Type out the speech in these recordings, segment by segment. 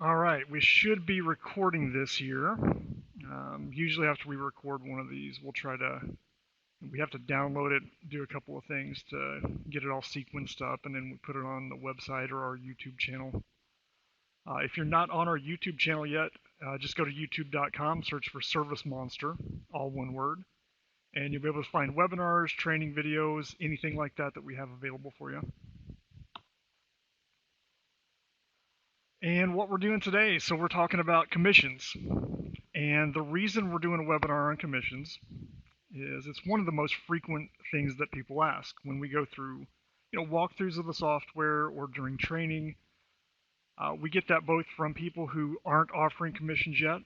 All right, we should be recording this here. Usually after we record one of these, we have to download it, do a couple of things to get it all sequenced up, and then we put it on the website or our YouTube channel. If you're not on our YouTube channel yet, just go to youtube.com, search for ServiceMonster, all one word, and you'll be able to find webinars, training videos, anything like that that we have available for you. And what we're doing today, so we're talking about commissions. And the reason we're doing a webinar on commissions is it's one of the most frequent things that people ask when we go through, walkthroughs of the software or during training. We get that both from people who aren't offering commissions yet,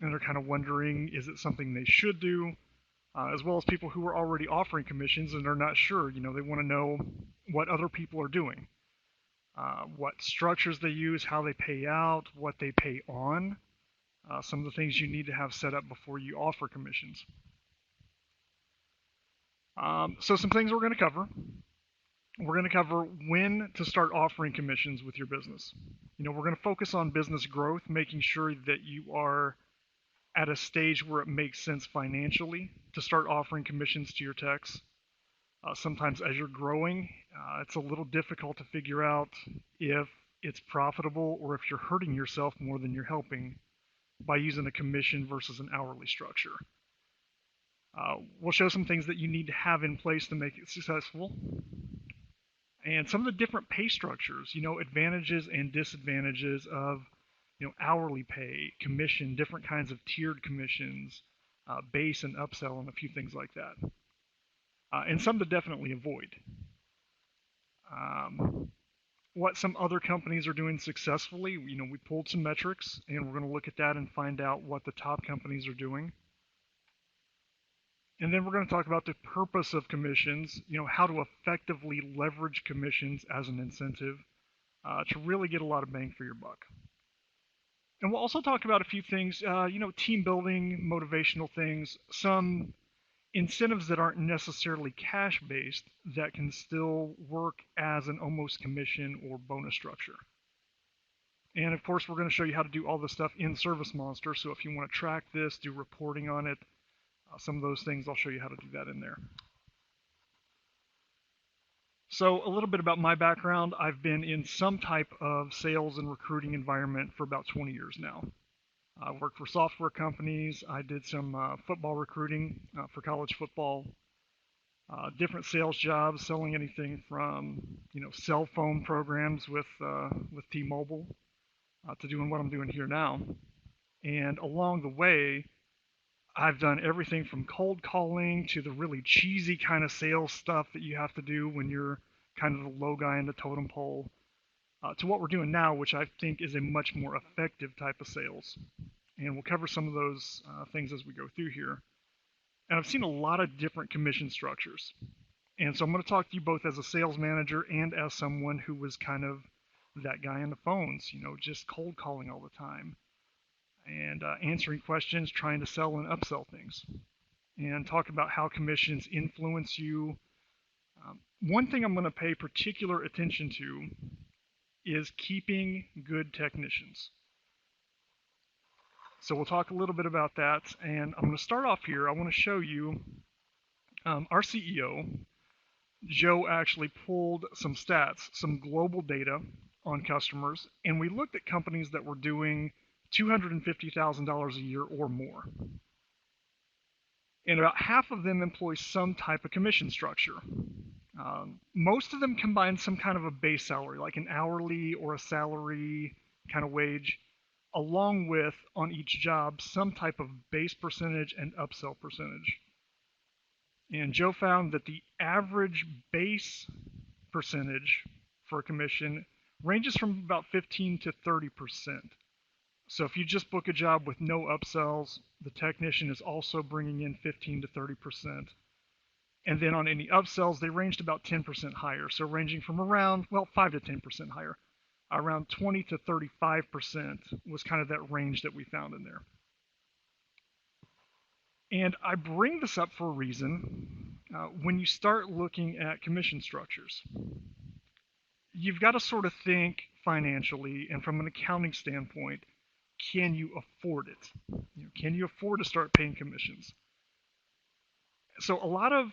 and they're kind of wondering, is it something they should do? As well as people who are already offering commissions and are not sure. They want to know what other people are doing. What structures they use, how they pay out, what they pay on, some of the things you need to have set up before you offer commissions. So some things we're going to cover. We're going to cover when to start offering commissions with your business. We're going to focus on business growth, making sure that you are at a stage where it makes sense financially to start offering commissions to your techs. Sometimes as you're growing, it's a little difficult to figure out if it's profitable or if you're hurting yourself more than you're helping by using a commission versus an hourly structure. We'll show some things that you need to have in place to make it successful, and some of the different pay structures, advantages and disadvantages of hourly pay, commission, different kinds of tiered commissions, base and upsell, and a few things like that. And some to definitely avoid. What some other companies are doing successfully, we pulled some metrics, and we're going to look at that and find out what the top companies are doing. And then we're going to talk about the purpose of commissions, how to effectively leverage commissions as an incentive to really get a lot of bang for your buck. And we'll also talk about a few things, team building, motivational things, some incentives that aren't necessarily cash-based that can still work as an almost commission or bonus structure. And of course, we're going to show you how to do all this stuff in ServiceMonster. So if you want to track this, do reporting on it, some of those things, I'll show you how to do that in there. So a little bit about my background. I've been in some type of sales and recruiting environment for about 20 years now. I worked for software companies. I did some football recruiting for college football, different sales jobs, selling anything from cell phone programs with T-Mobile to doing what I'm doing here now. And along the way, I've done everything from cold calling to the really cheesy kind of sales stuff that you have to do when you're kind of the low guy in the totem pole, to what we're doing now, which I think is a much more effective type of sales. And we'll cover some of those things as we go through here. And I've seen a lot of different commission structures. And so I'm going to talk to you both as a sales manager and as someone who was kind of that guy on the phones, just cold calling all the time and answering questions, trying to sell and upsell things, and talk about how commissions influence you. One thing I'm going to pay particular attention to is keeping good technicians. So we'll talk a little bit about that, and I'm going to start off here. I want to show you our CEO, Joe, actually pulled some stats, some global data on customers, and we looked at companies that were doing $250,000 a year or more. And about half of them employ some type of commission structure. Most of them combine some kind of a base salary, like an hourly or a salary kind of wage, along with, on each job, some type of base percentage and upsell percentage. And Joe found that the average base percentage for a commission ranges from about 15 to 30%. So if you just book a job with no upsells, the technician is also bringing in 15 to 30%. And then on any upsells, they ranged about 10% higher. So ranging from around, 5 to 10% higher. Around 20 to 35% was kind of that range that we found in there. And I bring this up for a reason. When you start looking at commission structures, you've got to sort of think financially and from an accounting standpoint, can you afford it? Can you afford to start paying commissions? So a lot of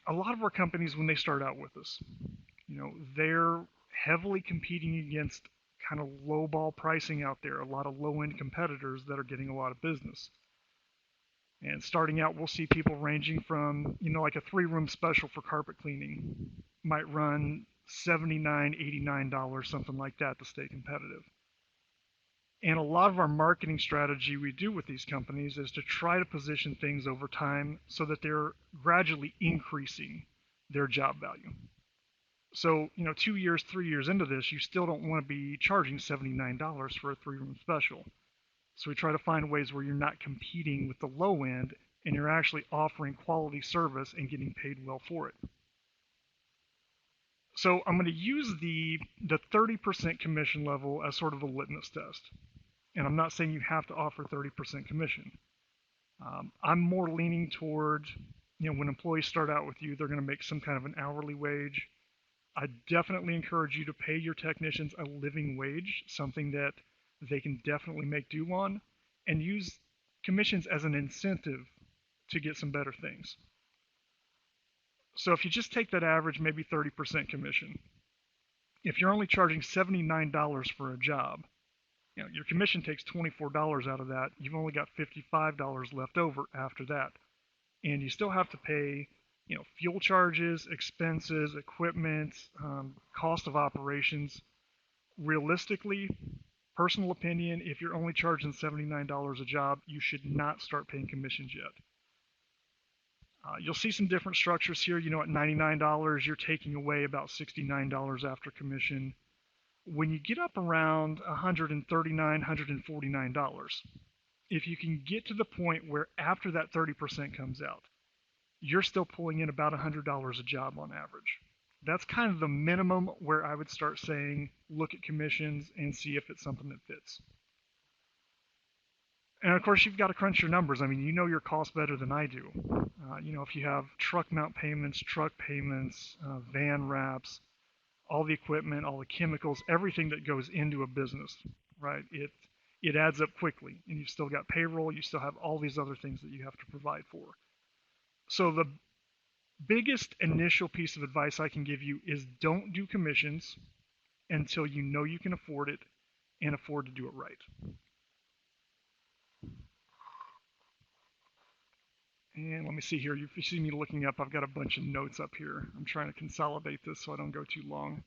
our companies, when they start out with us, they're heavily competing against kind of lowball pricing out there, a lot of low end competitors that are getting a lot of business. And starting out, we'll see people ranging from, like a 3-room special for carpet cleaning might run $79, $89, something like that to stay competitive. And a lot of our marketing strategy we do with these companies is to try to position things over time so that they're gradually increasing their job value. So, 2 years, 3 years into this, you still don't want to be charging $79 for a 3-room special. So we try to find ways where you're not competing with the low end and you're actually offering quality service and getting paid well for it. So I'm going to use the 30% commission level as sort of a litmus test. And I'm not saying you have to offer 30% commission. I'm more leaning toward, when employees start out with you, they're going to make some kind of an hourly wage. I definitely encourage you to pay your technicians a living wage, something that they can definitely make do on, and use commissions as an incentive to get some better things. So if you just take that average, maybe 30% commission, if you're only charging $79 for a job, your commission takes $24 out of that. You've only got $55 left over after that. And you still have to pay, fuel charges, expenses, equipment, cost of operations. Realistically, personal opinion, if you're only charging $79 a job, you should not start paying commissions yet. You'll see some different structures here. At $99, you're taking away about $69 after commission. When you get up around $139, $149, if you can get to the point where after that 30% comes out, you're still pulling in about $100 a job on average. That's kind of the minimum where I would start saying, look at commissions and see if it's something that fits. And of course, you've got to crunch your numbers. I mean, you know your costs better than I do. If you have truck mount payments, truck payments, van wraps, all the equipment, all the chemicals, everything that goes into a business, right? It adds up quickly, and you've still got payroll. You still have all these other things that you have to provide for. So the biggest initial piece of advice I can give you is don't do commissions until you know you can afford it and afford to do it right. And let me see here. If you see me looking up, I've got a bunch of notes up here. I'm trying to consolidate this so I don't go too long.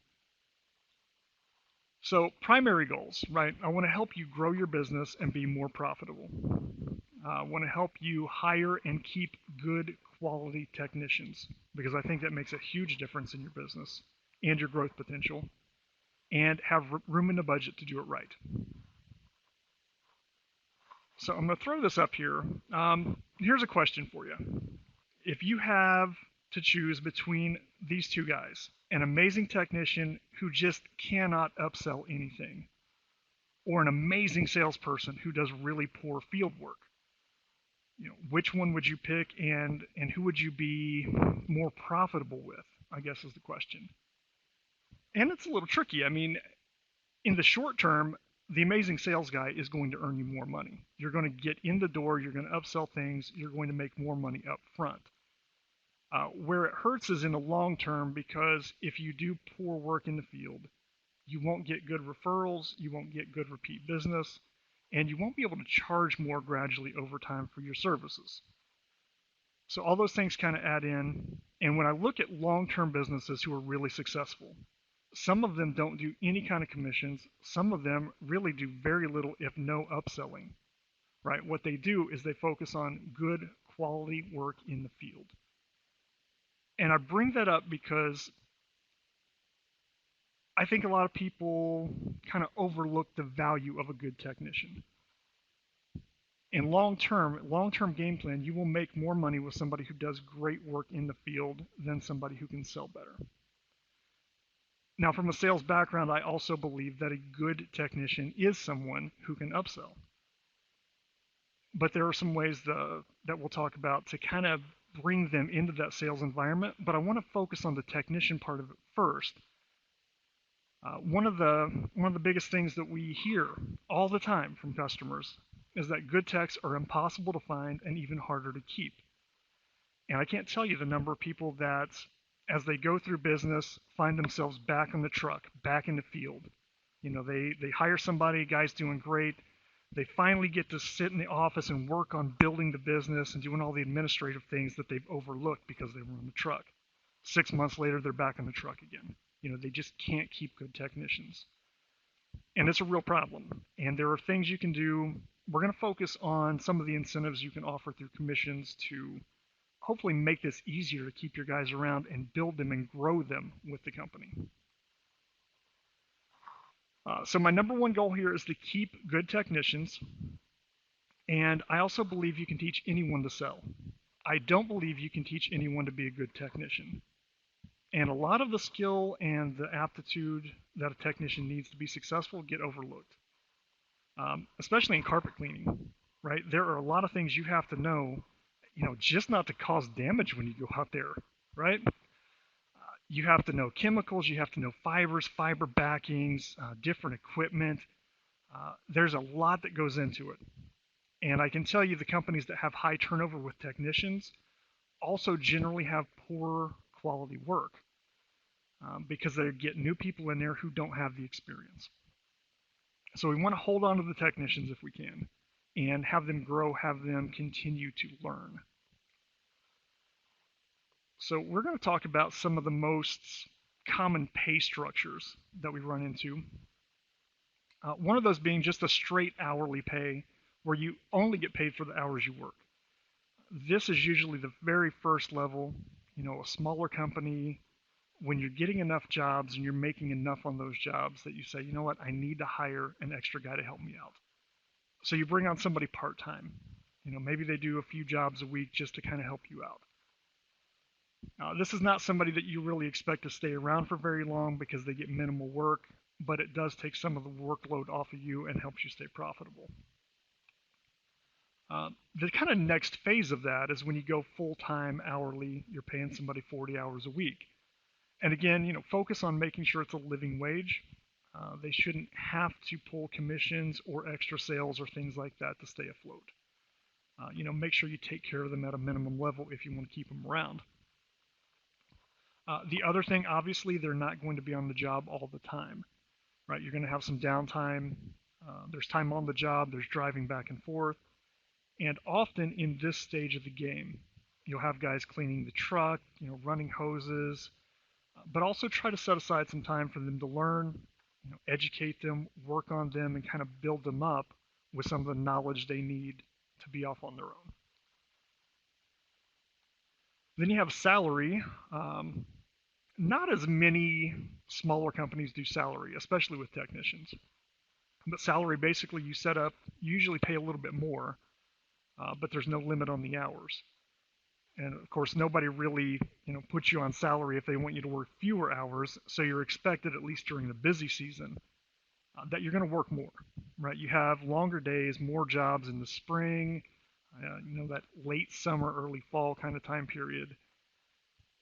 So primary goals, right? I want to help you grow your business and be more profitable. I want to help you hire and keep good quality technicians because I think that makes a huge difference in your business and your growth potential, and have room in the budget to do it right. So I'm going to throw this up here. Here's a question for you. If you have to choose between these two guys, an amazing technician who just cannot upsell anything, or an amazing salesperson who does really poor field work, which one would you pick, and who would you be more profitable with, I guess is the question. And it's a little tricky. I mean, in the short term, the amazing sales guy is going to earn you more money. You're going to get in the door, you're going to upsell things, you're going to make more money up front. Where it hurts is in the long term, because if you do poor work in the field, you won't get good referrals, you won't get good repeat business, and you won't be able to charge more gradually over time for your services. So all those things kind of add in. And when I look at long-term businesses who are really successful, some of them don't do any kind of commissions. Some of them really do very little, if no, upselling, right? What they do is they focus on good quality work in the field. And I bring that up because I think a lot of people kind of overlook the value of a good technician. In long-term game plan, you will make more money with somebody who does great work in the field than somebody who can sell better. Now, from a sales background, I also believe that a good technician is someone who can upsell. But there are some ways that we'll talk about to kind of bring them into that sales environment. But I want to focus on the technician part of it first, One of the biggest things that we hear all the time from customers is that good techs are impossible to find and even harder to keep. And I can't tell you the number of people that, as they go through business, find themselves back in the truck, back in the field. They hire somebody, guy's doing great. They finally get to sit in the office and work on building the business and doing all the administrative things that they've overlooked because they were in the truck. 6 months later, they're back in the truck again. They just can't keep good technicians. And it's a real problem. And there are things you can do. We're going to focus on some of the incentives you can offer through commissions to hopefully make this easier to keep your guys around and build them and grow them with the company. So my number one goal here is to keep good technicians, and I also believe you can teach anyone to sell. I don't believe you can teach anyone to be a good technician. And a lot of the skill and the aptitude that a technician needs to be successful get overlooked, especially in carpet cleaning, right? There are a lot of things you have to know, just not to cause damage when you go out there, right? You have to know chemicals, you have to know fibers, fiber backings, different equipment. There's a lot that goes into it. And I can tell you the companies that have high turnover with technicians also generally have poor quality work because they get new people in there who don't have the experience. So we want to hold on to the technicians if we can and have them grow, have them continue to learn. So we're going to talk about some of the most common pay structures that we run into. One of those being just a straight hourly pay where you only get paid for the hours you work. This is usually the very first level, a smaller company, when you're getting enough jobs and you're making enough on those jobs that you say, you know what, I need to hire an extra guy to help me out. So you bring on somebody part-time. Maybe they do a few jobs a week just to kind of help you out. This is not somebody that you really expect to stay around for very long because they get minimal work, but it does take some of the workload off of you and helps you stay profitable. The kind of next phase of that is when you go full-time hourly, you're paying somebody 40 hours a week. And again, focus on making sure it's a living wage. They shouldn't have to pull commissions or extra sales or things like that to stay afloat. Make sure you take care of them at a minimum level if you want to keep them around. The other thing, obviously, they're not going to be on the job all the time, right? You're going to have some downtime. There's time on the job. There's driving back and forth. And often in this stage of the game, you'll have guys cleaning the truck, running hoses, but also try to set aside some time for them to learn, educate them, work on them, and kind of build them up with some of the knowledge they need to be off on their own. Then you have salary. Not as many smaller companies do salary, especially with technicians. But salary, basically, you set up, you usually pay a little bit more, but there's no limit on the hours. And of course, nobody really, puts you on salary if they want you to work fewer hours. So you're expected, at least during the busy season, that you're going to work more, right? You have longer days, more jobs in the spring, that late summer, early fall kind of time period.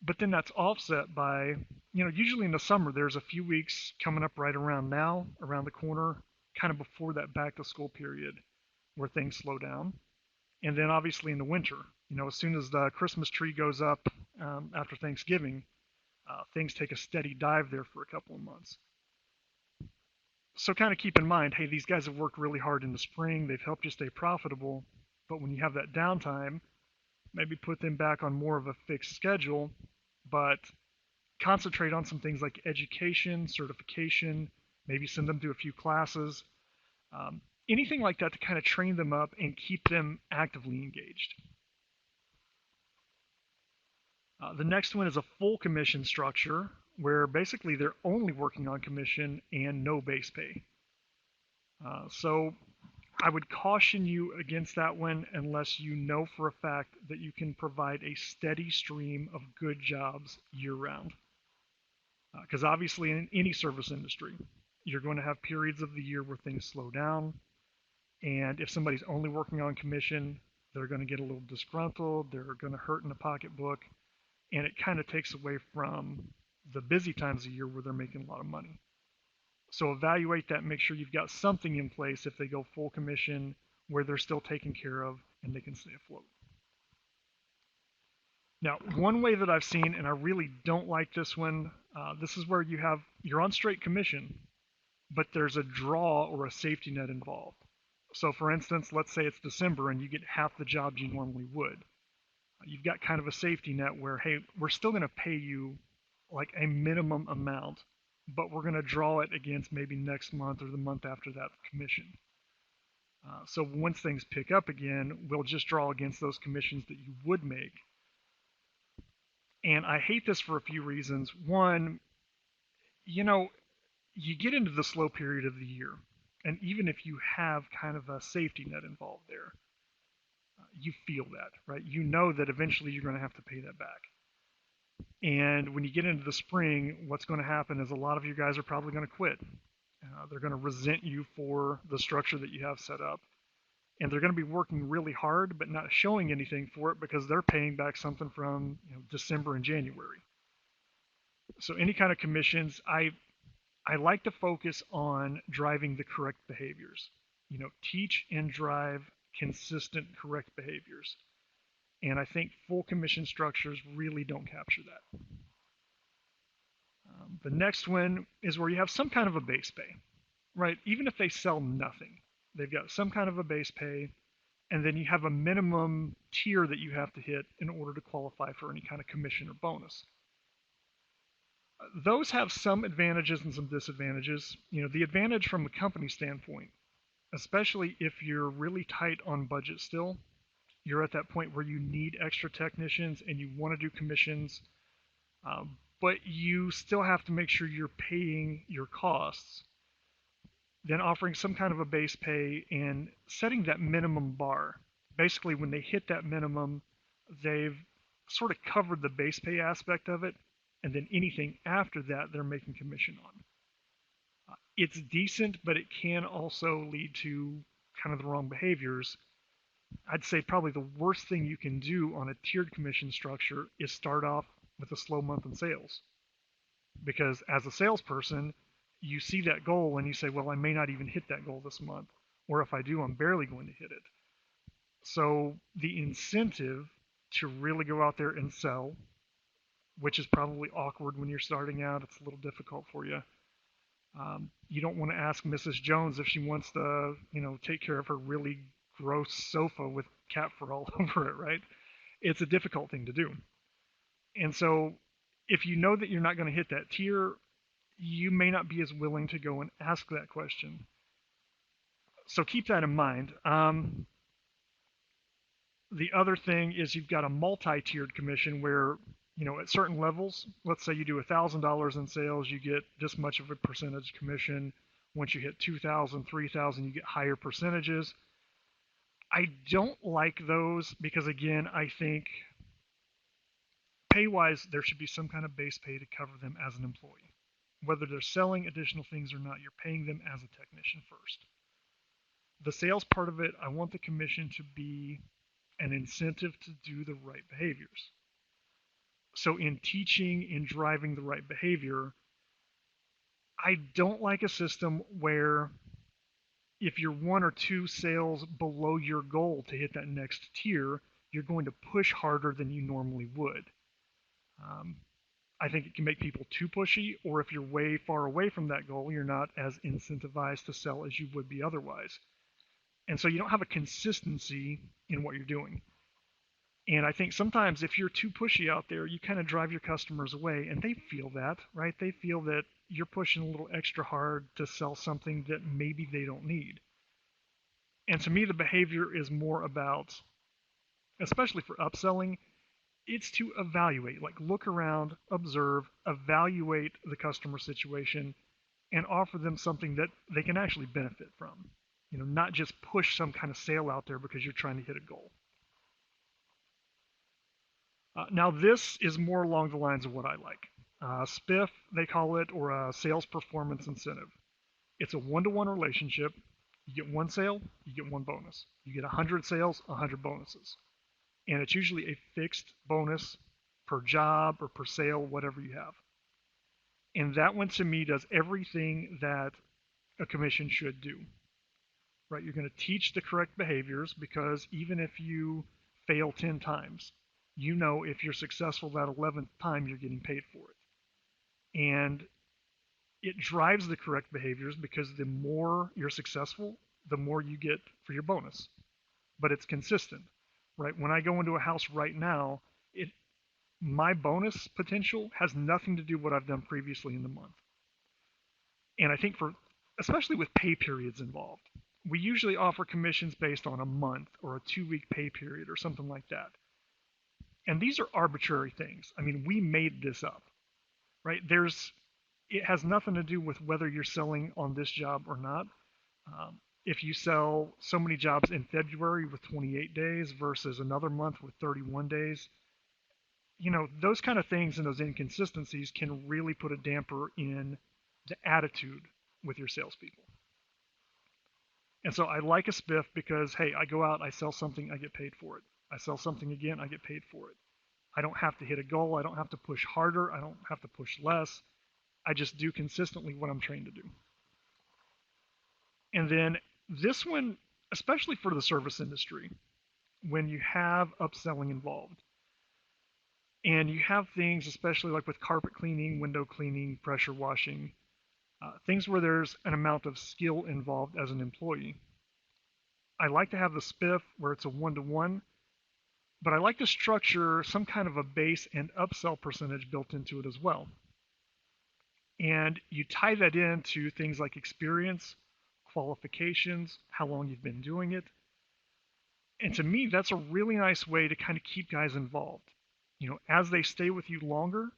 But then that's offset by, usually in the summer, there's a few weeks coming up right around now, around the corner, kind of before that back to school period where things slow down. And then obviously in the winter, as soon as the Christmas tree goes up after Thanksgiving, things take a steady dive there for a couple of months. So kind of keep in mind, hey, these guys have worked really hard in the spring. They've helped you stay profitable. But when you have that downtime, maybe put them back on more of a fixed schedule, but concentrate on some things like education, certification, maybe send them to a few classes, anything like that to kind of train them up and keep them actively engaged. The next one is a full commission structure where basically they're only working on commission and no base pay. So I would caution you against that one unless you know for a fact that you can provide a steady stream of good jobs year-round. Because obviously in any service industry, you're going to have periods of the year where things slow down. And if somebody's only working on commission, they're going to get a little disgruntled. They're going to hurt in the pocketbook. And it kind of takes away from the busy times of year where they're making a lot of money. So evaluate that, make sure you've got something in place if they go full commission where they're still taken care of and they can stay afloat. Now, one way that I've seen, and I really don't like this one, this is where you're on straight commission, but there's a draw or a safety net involved. So for instance, let's say it's December and you get half the jobs you normally would. You've got kind of a safety net where, hey, we're still going to pay you like a minimum amount, but we're going to draw it against maybe next month or the month after that commission. So once things pick up again, we'll just draw against those commissions that you would make. And I hate this for a few reasons. One, you know, you get into the slow period of the year, and even if you have kind of a safety net involved there, you feel that, right? You know that eventually you're going to have to pay that back. And when you get into the spring, what's going to happen is a lot of you guys are probably going to quit. They're going to resent you for the structure that you have set up. And they're going to be working really hard, but not showing anything for it because they're paying back something from December and January. So any kind of commissions, I like to focus on driving the correct behaviors. Teach and drive consistent correct behaviors. And I think full commission structures really don't capture that. The next one is where you have some kind of a base pay, right? Even if they sell nothing, they've got some kind of a base pay, and then you have a minimum tier that you have to hit in order to qualify for any kind of commission or bonus. Those have some advantages and some disadvantages. The advantage from a company standpoint, especially if you're really tight on budget still, you're at that point where you need extra technicians and you want to do commissions, but you still have to make sure you're paying your costs, then offering some kind of a base pay and setting that minimum bar. Basically, when they hit that minimum, they've sort of covered the base pay aspect of it, and then anything after that, they're making commission on. It's decent, but it can also lead to kind of the wrong behaviors. I'd say probably the worst thing you can do on a tiered commission structure is start off with a slow month in sales. Because as a salesperson, you see that goal and you say, well, I may not even hit that goal this month. Or if I do, I'm barely going to hit it. So the incentive to really go out there and sell, which is probably awkward when you're starting out, it's a little difficult for you. You don't want to ask Mrs. Jones if she wants to, take care of her really gross sofa with cat fur all over it, right? It's a difficult thing to do. And so if you know that you're not going to hit that tier, you may not be as willing to go and ask that question. So keep that in mind. The other thing is you've got a multi-tiered commission where, at certain levels, let's say you do $1,000 in sales, you get this much of a percentage commission. Once you hit 2,000, 3,000, you get higher percentages. I don't like those because, again, I think pay-wise, there should be some kind of base pay to cover them as an employee. Whether they're selling additional things or not, you're paying them as a technician first. The sales part of it, I want the commission to be an incentive to do the right behaviors. So in teaching and driving the right behavior, I don't like a system where if you're one or two sales below your goal to hit that next tier, you're going to push harder than you normally would. I think it can make people too pushy, or if you're way far away from that goal, you're not as incentivized to sell as you would be otherwise. And so you don't have a consistency in what you're doing. And I think sometimes if you're too pushy out there, you kind of drive your customers away, and they feel that, right? They feel that you're pushing a little extra hard to sell something that maybe they don't need. And to me, the behavior is more about, especially for upselling, it's to evaluate, like look around, observe, evaluate the customer situation, and offer them something that they can actually benefit from. Not just push some kind of sale out there because you're trying to hit a goal. Now this is more along the lines of what I like. SPIF, they call it, or a sales performance incentive. It's a one-to-one relationship. You get one sale, you get one bonus. You get 100 sales, 100 bonuses. And it's usually a fixed bonus per job or per sale, whatever you have. And that one to me does everything that a commission should do, right? You're going to teach the correct behaviors because even if you fail 10 times, you know if you're successful that 11th time, you're getting paid for it. And it drives the correct behaviors because the more you're successful, the more you get for your bonus. But it's consistent, right? When I go into a house right now, it my bonus potential has nothing to do with what I've done previously in the month. And I think for especially with pay periods involved, we usually offer commissions based on a month or a 2 week pay period or something like that. And these are arbitrary things. I mean, we made this up, right? It has nothing to do with whether you're selling on this job or not. If you sell so many jobs in February with 28 days versus another month with 31 days, those kind of things and those inconsistencies can really put a damper in the attitude with your salespeople. And so I like a spiff because, hey, I go out, I sell something, I get paid for it. I sell something again, I get paid for it. I don't have to hit a goal. I don't have to push harder. I don't have to push less. I just do consistently what I'm trained to do. And then this one, especially for the service industry, when you have upselling involved, and you have things, especially like with carpet cleaning, window cleaning, pressure washing, things where there's an amount of skill involved as an employee. I like to have the spiff where it's a one-to-one, but I like to structure some kind of a base and upsell percentage built into it as well. And you tie that into things like experience, qualifications, how long you've been doing it. And to me, that's a really nice way to kind of keep guys involved. As they stay with you longer,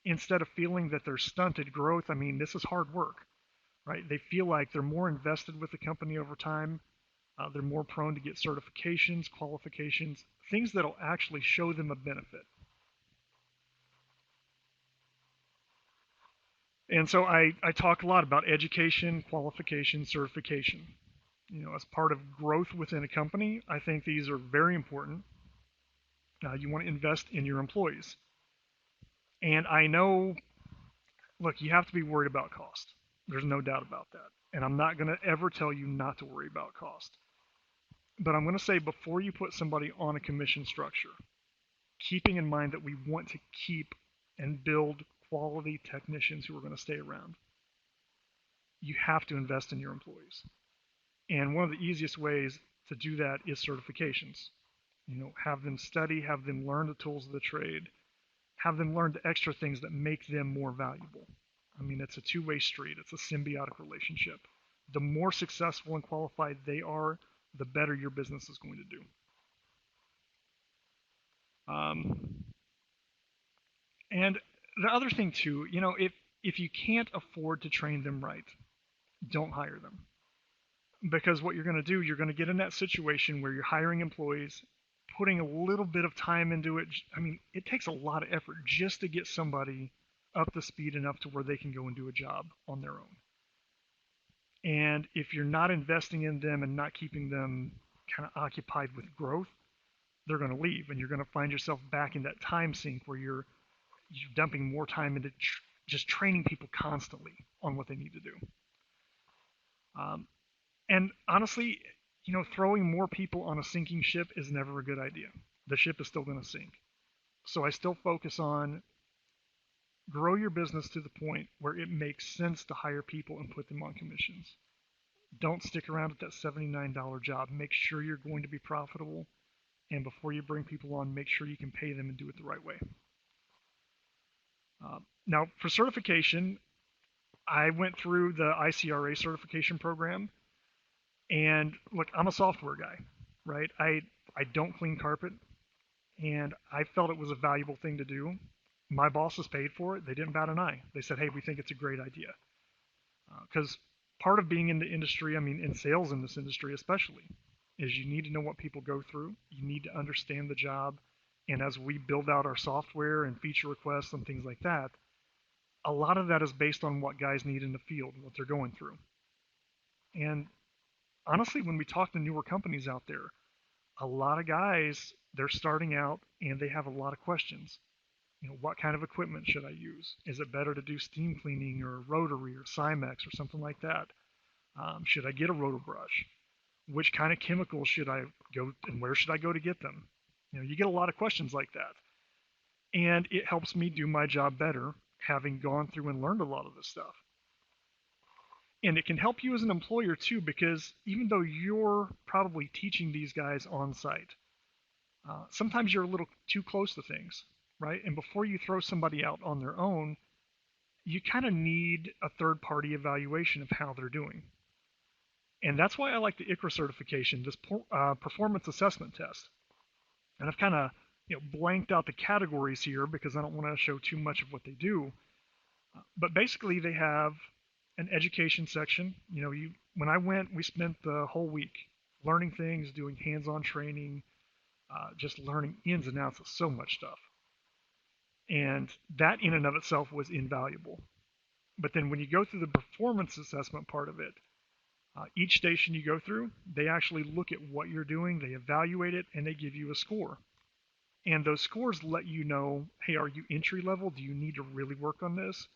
instead of feeling that they're stunted growth, I mean, this is hard work, right? They feel like they're more invested with the company over time. They're more prone to get certifications, qualifications, things that'll actually show them a benefit. And so I talk a lot about education, qualification, certification. As part of growth within a company, I think these are very important. You want to invest in your employees. And I know, look, you have to be worried about cost. There's no doubt about that. And I'm not going to ever tell you not to worry about cost. But I'm going to say before you put somebody on a commission structure, keeping in mind that we want to keep and build quality technicians who are going to stay around, you have to invest in your employees. And one of the easiest ways to do that is certifications. Have them study, have them learn the tools of the trade, have them learn the extra things that make them more valuable. I mean, it's a two-way street. It's a symbiotic relationship. The more successful and qualified they are, the better your business is going to do. And the other thing too, if you can't afford to train them right, don't hire them. Because what you're going to do, you're going to get in that situation where you're hiring employees, putting a little bit of time into it. I mean, it takes a lot of effort just to get somebody up to speed enough to where they can go and do a job on their own. And if you're not investing in them and not keeping them kind of occupied with growth, they're going to leave, and you're going to find yourself back in that time sink where you're dumping more time into just training people constantly on what they need to do. And honestly, throwing more people on a sinking ship is never a good idea. The ship is still going to sink. So I still focus on grow your business to the point where it makes sense to hire people and put them on commissions. Don't stick around at that $79 job. Make sure you're going to be profitable. And before you bring people on, make sure you can pay them and do it the right way. Now, for certification, I went through the ICRA certification program. And look, I'm a software guy, right? I don't clean carpet, and I felt it was a valuable thing to do. My bosses paid for it. They didn't bat an eye. They said, hey, we think it's a great idea. Because part of being in the industry, I mean, in sales in this industry especially, is you need to know what people go through. You need to understand the job. And as we build out our software and feature requests and things like that, a lot of that is based on what guys need in the field, what they're going through. And honestly, when we talk to newer companies out there, a lot of guys, they're starting out and they have a lot of questions. What kind of equipment should I use? Is it better to do steam cleaning or rotary or Cymex or something like that? Should I get a rotor brush? Which kind of chemicals should I go and where should I go to get them? You get a lot of questions like that. And it helps me do my job better having gone through and learned a lot of this stuff. And it can help you as an employer too, because even though you're probably teaching these guys on site, sometimes you're a little too close to things, right? And before you throw somebody out on their own, you kind of need a third party evaluation of how they're doing. And that's why I like the ICRA certification, this performance assessment test. And I've kind of blanked out the categories here because I don't want to show too much of what they do. But basically, they have an education section. When I went, we spent the whole week learning things, doing hands-on training, just learning ins and outs of so much stuff. And that in and of itself was invaluable. But then when you go through the performance assessment part of it, each station you go through, they actually look at what you're doing, they evaluate it, and they give you a score. And those scores let you know, hey, are you entry level? Do you need to really work on this?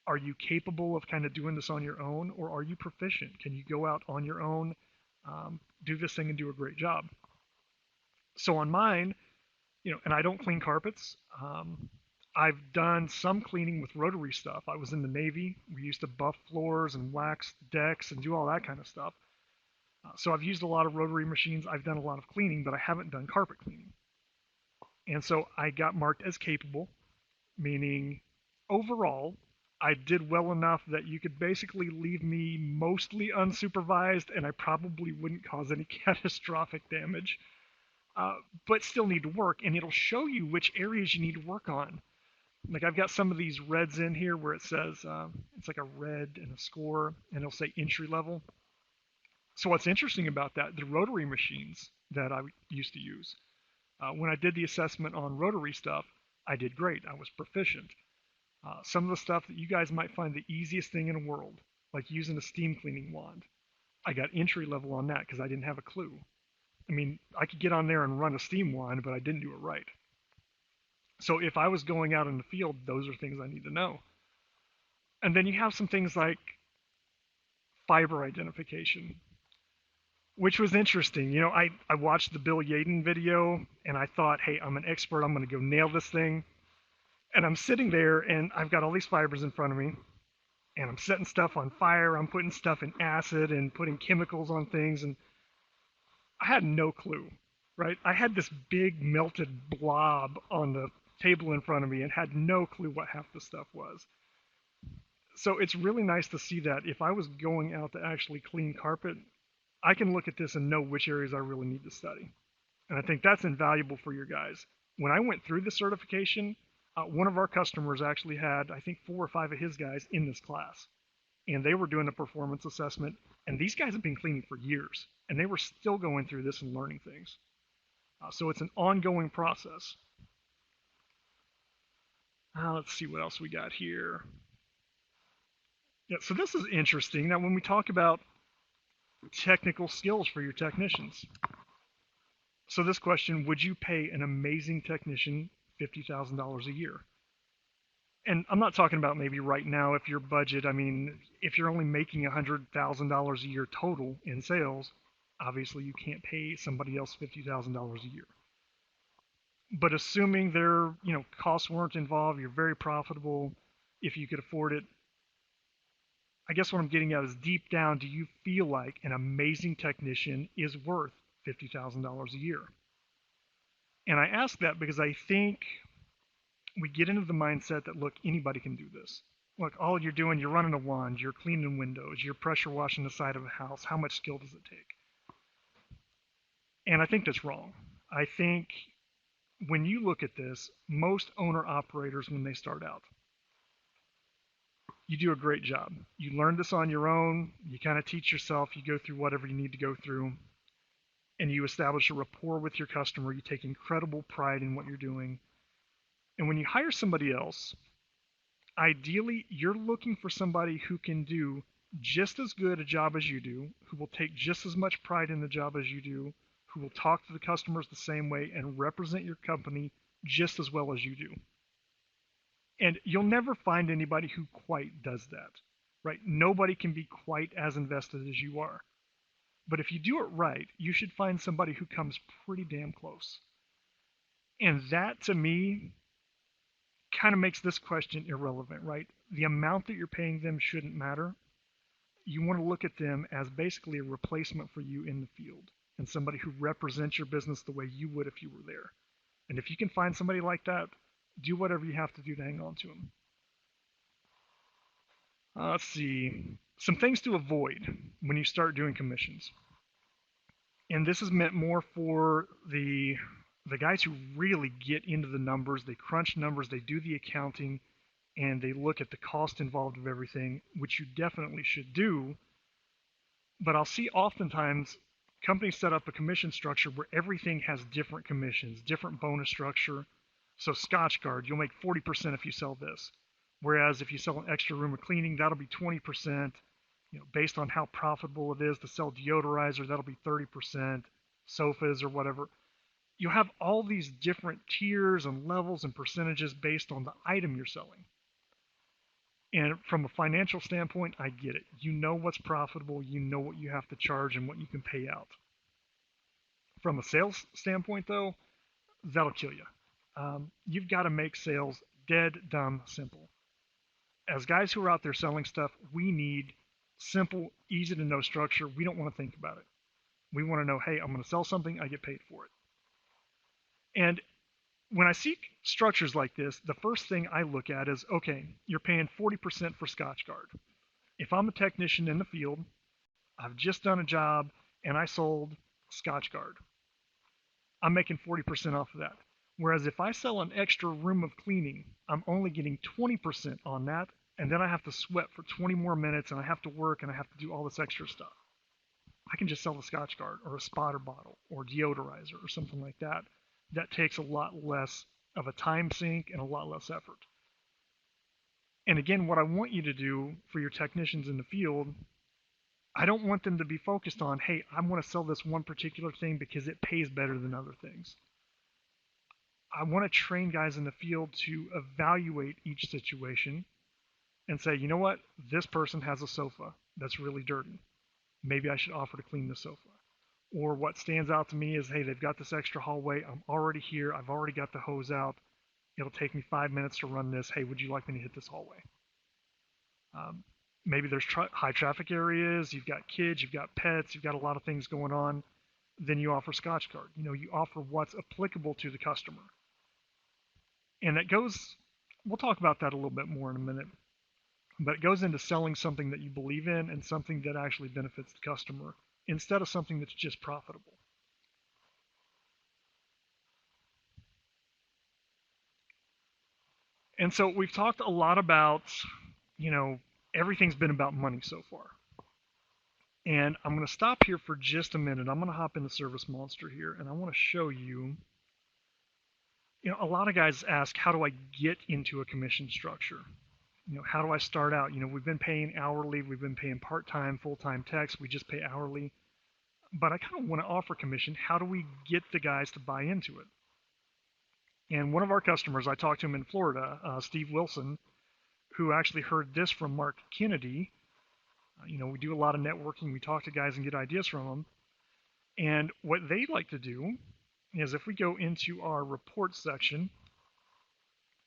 Are you capable of kind of doing this on your own, or are you proficient? Can you go out on your own, do this thing and do a great job? So on mine, and I don't clean carpets. I've done some cleaning with rotary stuff. I was in the Navy. We used to buff floors and wax decks and do all that kind of stuff. So I've used a lot of rotary machines. I've done a lot of cleaning, but I haven't done carpet cleaning. And so I got marked as capable, meaning overall, I did well enough that you could basically leave me mostly unsupervised and I probably wouldn't cause any catastrophic damage, but still need to work. And it'll show you which areas you need to work on. Like I've got some of these reds in here where it says, it's like a red and a score, and it'll say entry level. So what's interesting about that, the rotary machines that I used to use, when I did the assessment on rotary stuff, I did great. I was proficient. Some of the stuff that you guys might find the easiest thing in the world, like using a steam cleaning wand, I got entry level on that because I didn't have a clue. I mean, I could get on there and run a steam wand, but I didn't do it right. So if I was going out in the field, those are things I need to know. And then you have some things like fiber identification, which was interesting. I watched the Bill Yaden video and I thought, hey, I'm an expert. I'm going to go nail this thing. And I'm sitting there and I've got all these fibers in front of me and I'm setting stuff on fire. I'm putting stuff in acid and putting chemicals on things. And I had no clue, right? I had this big melted blob on the table in front of me and had no clue what half the stuff was. So it's really nice to see that if I was going out to actually clean carpet, I can look at this and know which areas I really need to study. And I think that's invaluable for your guys. When I went through the certification, one of our customers actually had, I think, 4 or 5 of his guys in this class. And they were doing a performance assessment. And these guys have been cleaning for years. And they were still going through this and learning things. So it's an ongoing process. Let's see what else we got here. Yeah, so this is interesting. Now, when we talk about technical skills for your technicians. So this question, would you pay an amazing technician $50,000 a year? And I'm not talking about maybe right now if your budget, I mean, if you're only making $100,000 a year total in sales, obviously you can't pay somebody else $50,000 a year. But assuming their, costs weren't involved, you're very profitable, if you could afford it, I guess what I'm getting at is deep down, do you feel like an amazing technician is worth $50,000 a year? And I ask that because I think we get into the mindset that, look, anybody can do this. Look, all you're doing, you're running a wand, you're cleaning windows, you're pressure washing the side of a house. How much skill does it take? And I think that's wrong. I think when you look at this, most owner-operators, when they start out, you do a great job. You learn this on your own. You kind of teach yourself. You go through whatever you need to go through. And you establish a rapport with your customer. You take incredible pride in what you're doing. And when you hire somebody else, ideally, you're looking for somebody who can do just as good a job as you do, who will take just as much pride in the job as you do, who will talk to the customers the same way and represent your company just as well as you do. And you'll never find anybody who quite does that, right? Nobody can be quite as invested as you are. But if you do it right, you should find somebody who comes pretty damn close. And that to me kind of makes this question irrelevant, right? The amount that you're paying them shouldn't matter. You want to look at them as basically a replacement for you in the field and somebody who represents your business the way you would if you were there. And if you can find somebody like that, do whatever you have to do to hang on to them. Let's see. Some things to avoid when you start doing commissions. And this is meant more for the guys who really get into the numbers, they crunch numbers, they do the accounting, and they look at the cost involved of everything, which you definitely should do. But I'll see oftentimes companies set up a commission structure where everything has different commissions, different bonus structure. So Scotch Guard, you'll make 40% if you sell this. Whereas if you sell an extra room of cleaning, that'll be 20%. Based on how profitable it is to sell deodorizer, that'll be 30%. Sofas or whatever. You'll have all these different tiers and levels and percentages based on the item you're selling. And from a financial standpoint, I get it. You know what's profitable, you know what you have to charge and what you can pay out. From a sales standpoint, though, that'll kill you. You've got to make sales dead, dumb, simple. As guys who are out there selling stuff, we need simple, easy to know structure. We don't want to think about it. We want to know, hey, I'm going to sell something, I get paid for it. And when I see structures like this, the first thing I look at is, okay, you're paying 40% for Scotch Guard. If I'm a technician in the field, I've just done a job and I sold Scotch Guard, I'm making 40% off of that. Whereas if I sell an extra room of cleaning, I'm only getting 20% on that, and then I have to sweat for 20 more minutes and I have to work and I have to do all this extra stuff. I can just sell the Scotch Guard or a spotter bottle or deodorizer or something like that. That takes a lot less of a time sink and a lot less effort. And again, what I want you to do for your technicians in the field, I don't want them to be focused on, hey, I want to sell this one particular thing because it pays better than other things. I want to train guys in the field to evaluate each situation and say, you know what, this person has a sofa that's really dirty. Maybe I should offer to clean the sofa. Or what stands out to me is, hey, they've got this extra hallway. I'm already here. I've already got the hose out. It'll take me 5 minutes to run this. Hey, would you like me to hit this hallway? Maybe there's high traffic areas. You've got kids. You've got pets. You've got a lot of things going on. Then you offer Scotch Guard. You offer what's applicable to the customer. And that goes, we'll talk about that a little bit more in a minute. But it goes into selling something that you believe in and something that actually benefits the customer instead of something that's just profitable. And so we've talked a lot about, everything's been about money so far. And I'm going to stop here for just a minute. I'm going to hop into ServiceMonster here, and I want to show you, a lot of guys ask, how do I get into a commission structure? How do I start out? We've been paying hourly, we've been paying part-time, full-time techs, we just pay hourly. But I kind of want to offer commission. How do we get the guys to buy into it? And one of our customers, I talked to him in Florida, Steve Wilson, who actually heard this from Mark Kennedy. We do a lot of networking. We talk to guys and get ideas from them. And what they like to do is if we go into our report section,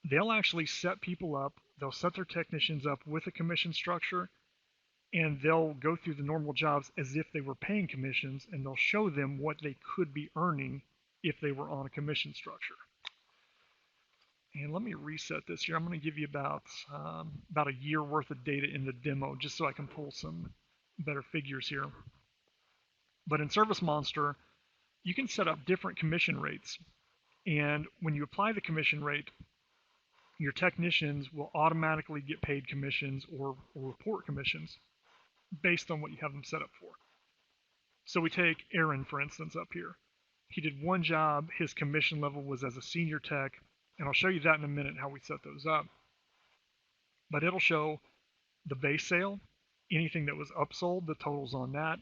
they'll actually set people up. They'll set their technicians up with a commission structure, and they'll go through the normal jobs as if they were paying commissions, and they'll show them what they could be earning if they were on a commission structure. And let me reset this here. I'm going to give you about a year worth of data in the demo just so I can pull some better figures here. But in ServiceMonster, you can set up different commission rates. And when you apply the commission rate, your technicians will automatically get paid commissions or report commissions based on what you have them set up for. So we take Aaron, for instance, up here. He did one job. His commission level was as a senior tech. And I'll show you that in a minute, how we set those up. But it'll show the base sale, anything that was upsold, the totals on that,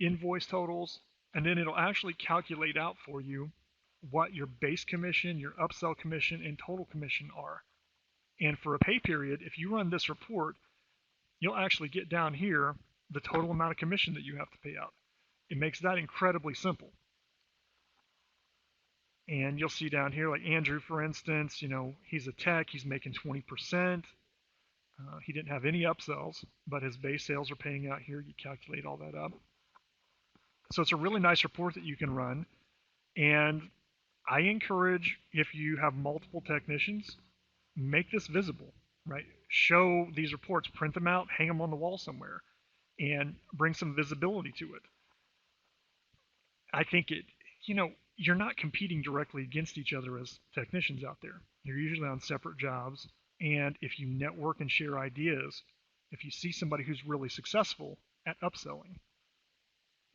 invoice totals, and then it'll actually calculate out for you what your base commission, your upsell commission, and total commission are. And for a pay period, if you run this report, you'll actually get down here the total amount of commission that you have to pay out. It makes that incredibly simple. And you'll see down here, like Andrew, for instance, he's a tech, he's making 20%. He didn't have any upsells, but his base sales are paying out here. You calculate all that up. So it's a really nice report that you can run. And I encourage, if you have multiple technicians, make this visible, right? Show these reports, print them out, hang them on the wall somewhere, and bring some visibility to it. I think you're not competing directly against each other as technicians out there. You're usually on separate jobs. And if you network and share ideas, if you see somebody who's really successful at upselling,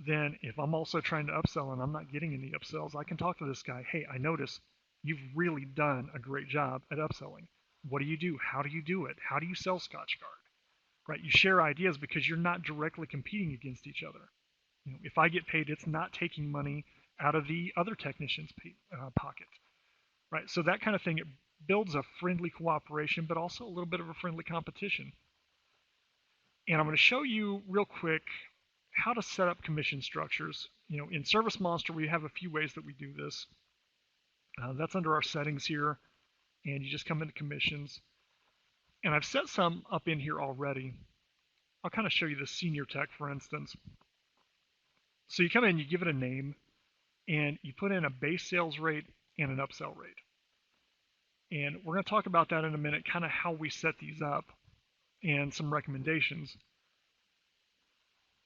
then if I'm also trying to upsell and I'm not getting any upsells, I can talk to this guy. Hey, I notice you've really done a great job at upselling. What do you do? How do you do it? How do you sell Scotchgard? Right? You share ideas because you're not directly competing against each other. If I get paid, it's not taking money out of the other technician's pocket. Right? So that kind of thing, it builds a friendly cooperation, but also a little bit of a friendly competition. And I'm going to show you real quick how to set up commission structures. In ServiceMonster, we have a few ways that we do this. That's under our settings here, and you just come into commissions. And I've set some up in here already. I'll kind of show you the senior tech, for instance. So you come in, you give it a name, and you put in a base sales rate and an upsell rate. And we're going to talk about that in a minute, kind of how we set these up and some recommendations.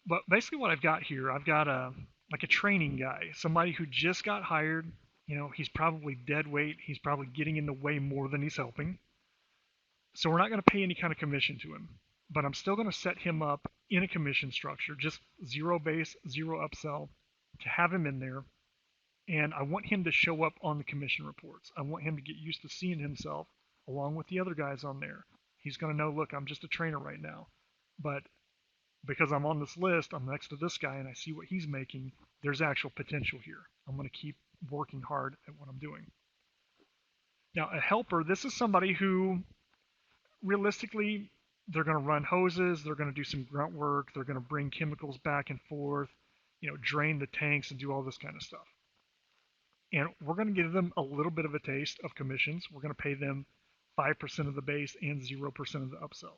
But basically what I've got here, I've got a training guy, somebody who just got hired. He's probably dead weight. He's probably getting in the way more than he's helping. So we're not going to pay any kind of commission to him. But I'm still going to set him up in a commission structure, just 0 base, 0 upsell, to have him in there. And I want him to show up on the commission reports. I want him to get used to seeing himself along with the other guys on there. He's going to know, look, I'm just a trainer right now. But because I'm on this list, I'm next to this guy and I see what he's making, there's actual potential here. I'm going to keep working hard at what I'm doing. Now, a helper, this is somebody who realistically, they're going to run hoses, they're going to do some grunt work, they're going to bring chemicals back and forth, drain the tanks and do all this kind of stuff. And we're going to give them a little bit of a taste of commissions. We're going to pay them 5% of the base and 0% of the upsell.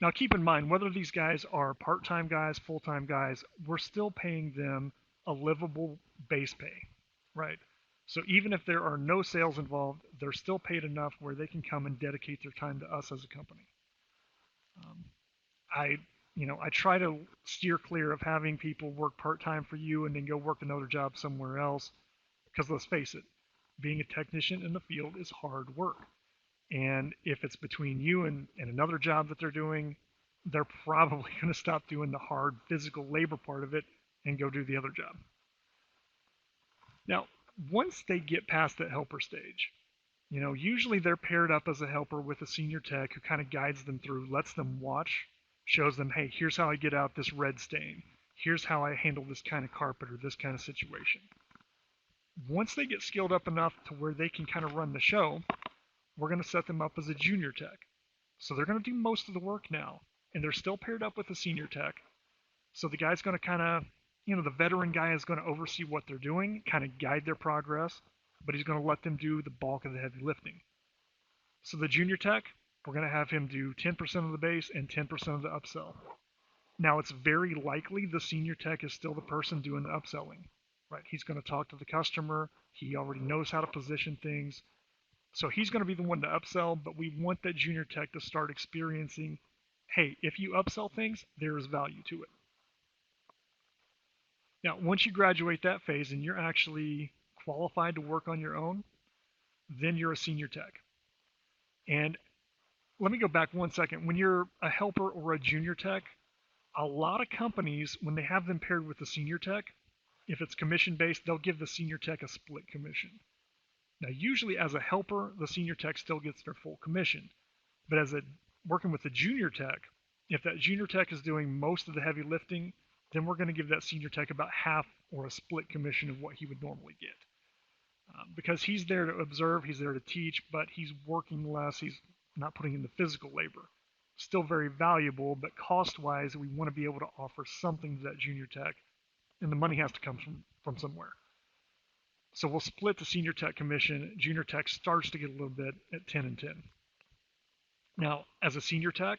Now keep in mind, whether these guys are part-time guys, full-time guys, we're still paying them a livable base pay, right? So even if there are no sales involved, they're still paid enough where they can come and dedicate their time to us as a company. I try to steer clear of having people work part-time for you and then go work another job somewhere else. Because let's face it, being a technician in the field is hard work. And if it's between you and another job that they're doing, they're probably going to stop doing the hard physical labor part of it and go do the other job. Now, once they get past that helper stage, usually they're paired up as a helper with a senior tech who kind of guides them through, lets them watch, shows them, hey, here's how I get out this red stain. Here's how I handle this kind of carpet or this kind of situation. Once they get skilled up enough to where they can kind of run the show, we're going to set them up as a junior tech. So they're going to do most of the work now, and they're still paired up with a senior tech. So the guy's going to kind of, the veteran guy is going to oversee what they're doing, kind of guide their progress, but he's going to let them do the bulk of the heavy lifting. So the junior tech, we're going to have him do 10% of the base and 10% of the upsell. Now it's very likely the senior tech is still the person doing the upselling, right? He's going to talk to the customer. He already knows how to position things. So he's going to be the one to upsell, but we want that junior tech to start experiencing, hey, if you upsell things, there is value to it. Now, once you graduate that phase and you're actually qualified to work on your own, then you're a senior tech. And let me go back 1 second. When you're a helper or a junior tech, a lot of companies, when they have them paired with the senior tech, if it's commission-based, they'll give the senior tech a split commission. Now, usually as a helper, the senior tech still gets their full commission. But as working with the junior tech, if that junior tech is doing most of the heavy lifting, then we're going to give that senior tech about half or a split commission of what he would normally get. Because he's there to observe, he's there to teach, but he's working less, he's not putting in the physical labor. Still very valuable, but cost-wise, we want to be able to offer something to that junior tech, and the money has to come from somewhere. So we'll split the senior tech commission. Junior tech starts to get a little bit at 10 and 10. Now, as a senior tech,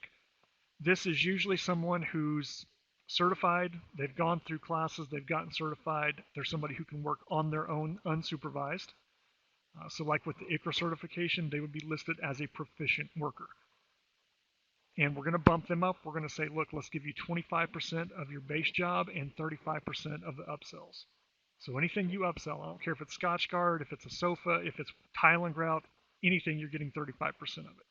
this is usually someone who's certified. They've gone through classes. They've gotten certified. They're somebody who can work on their own unsupervised. So like with the ICRA certification, they would be listed as a proficient worker. And we're going to bump them up. We're going to say, look, let's give you 25% of your base job and 35% of the upsells. So anything you upsell, I don't care if it's Scotchgard, if it's a sofa, if it's tile and grout, anything, you're getting 35% of it.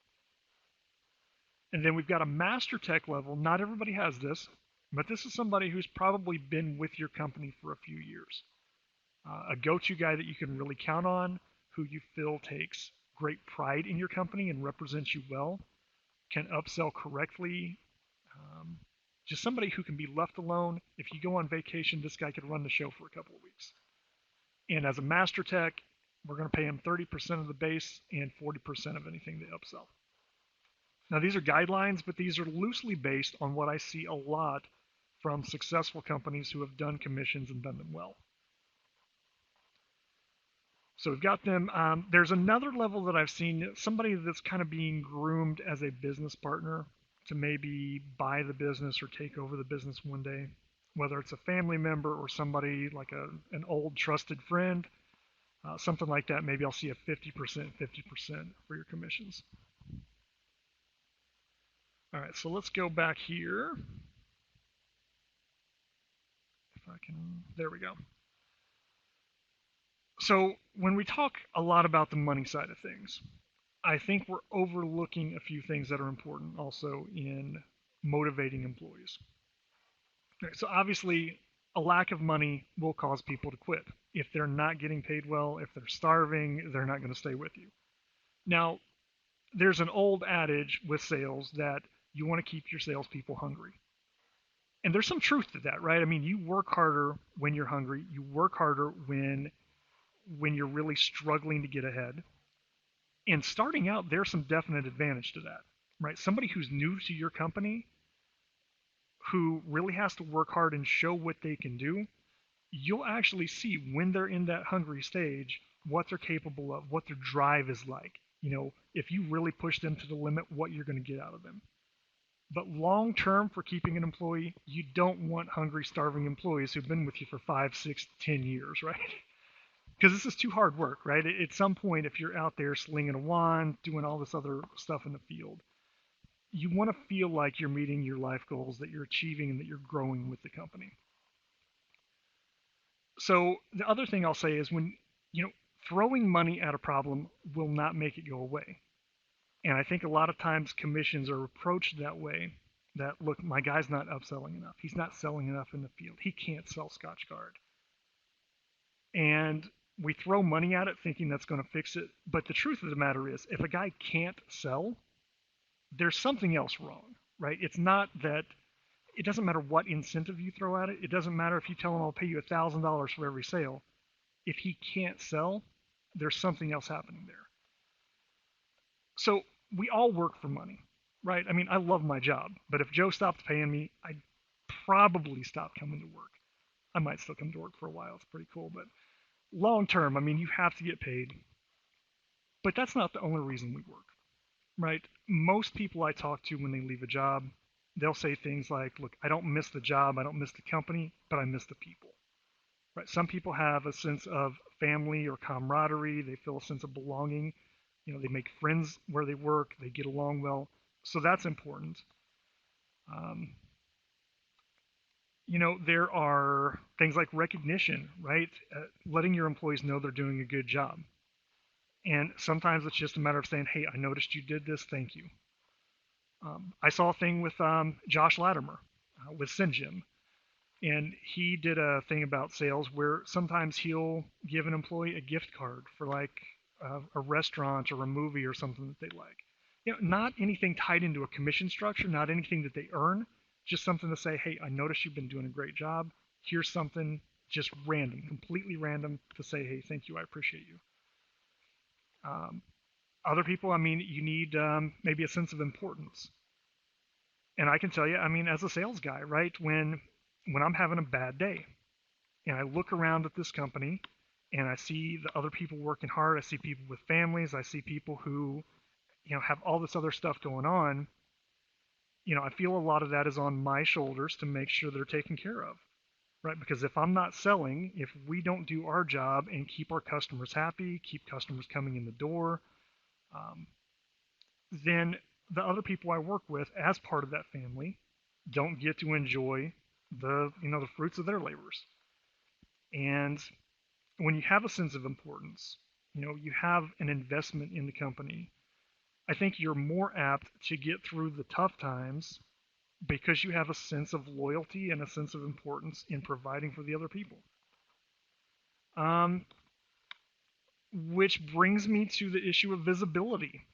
And then we've got a master tech level. Not everybody has this, but this is somebody who's probably been with your company for a few years. A go-to guy that you can really count on, who you feel takes great pride in your company and represents you well, can upsell correctly. Just somebody who can be left alone. If you go on vacation, this guy could run the show for a couple of weeks. And as a master tech, we're going to pay him 30% of the base and 40% of anything they upsell. Now, these are guidelines, but these are loosely based on what I see a lot from successful companies who have done commissions and done them well. So we've got them. There's another level that I've seen, somebody that's kind of being groomed as a business partner to maybe buy the business or take over the business one day, whether it's a family member or somebody like an old trusted friend, something like that. Maybe I'll see a 50%, 50% for your commissions. All right, so let's go back here. If I can, there we go. So when we talk a lot about the money side of things, I think we're overlooking a few things that are important also in motivating employees. Right, so obviously, a lack of money will cause people to quit. If they're not getting paid well, if they're starving, they're not going to stay with you. Now, there's an old adage with sales that you want to keep your salespeople hungry. And there's some truth to that, right? I mean, you work harder when you're hungry. You work harder when you're really struggling to get ahead. And starting out, there's some definite advantage to that, right? Somebody who's new to your company, who really has to work hard and show what they can do, you'll actually see when they're in that hungry stage, what they're capable of, what their drive is like. You know, if you really push them to the limit, what you're going to get out of them. But long term, for keeping an employee, you don't want hungry, starving employees who've been with you for 5, 6, 10 years, right? Because this is too hard work, right? At some point, if you're out there slinging a wand, doing all this other stuff in the field, you want to feel like you're meeting your life goals, that you're achieving, and that you're growing with the company. So the other thing I'll say is throwing money at a problem will not make it go away. And I think a lot of times commissions are approached that way, that, look, my guy's not upselling enough. He's not selling enough in the field. He can't sell Scotchgard. And we throw money at it thinking that's going to fix it. But the truth of the matter is, if a guy can't sell, there's something else wrong, right? It's not that, it doesn't matter what incentive you throw at it. It doesn't matter if you tell him I'll pay you $1,000 for every sale. If he can't sell, there's something else happening there. So we all work for money, right? I mean, I love my job, but if Joe stopped paying me, I'd probably stop coming to work. I might still come to work for a while. It's pretty cool, but long term, I mean, you have to get paid. But that's not the only reason we work, right? Most people I talk to when they leave a job, they'll say things like, look, I don't miss the job, I don't miss the company, but I miss the people, right? Some people have a sense of family or camaraderie. They feel a sense of belonging. You know, they make friends where they work. They get along well. So that's important. There are things like recognition, right? Letting your employees know they're doing a good job. And sometimes it's just a matter of saying, hey, I noticed you did this. Thank you. I saw a thing with Josh Latimer with Syngym. And he did a thing about sales where sometimes he'll give an employee a gift card for like a restaurant or a movie or something that they like. Not anything tied into a commission structure, not anything that they earn, just something to say, hey, I noticed you've been doing a great job. Here's something just random, completely random, to say, hey, thank you, I appreciate you. Other people, I mean, you need maybe a sense of importance. And I can tell you, I mean, as a sales guy, right? When I'm having a bad day and I look around at this company and I see the other people working hard, I see people with families, I see people who, have all this other stuff going on, I feel a lot of that is on my shoulders to make sure they're taken care of, right? Because if I'm not selling, if we don't do our job and keep our customers happy, keep customers coming in the door, um, then the other people I work with as part of that family don't get to enjoy the fruits of their labors. And when you have a sense of importance, you have an investment in the company, I think you're more apt to get through the tough times because you have a sense of loyalty and a sense of importance in providing for the other people. Um, which brings me to the issue of visibility.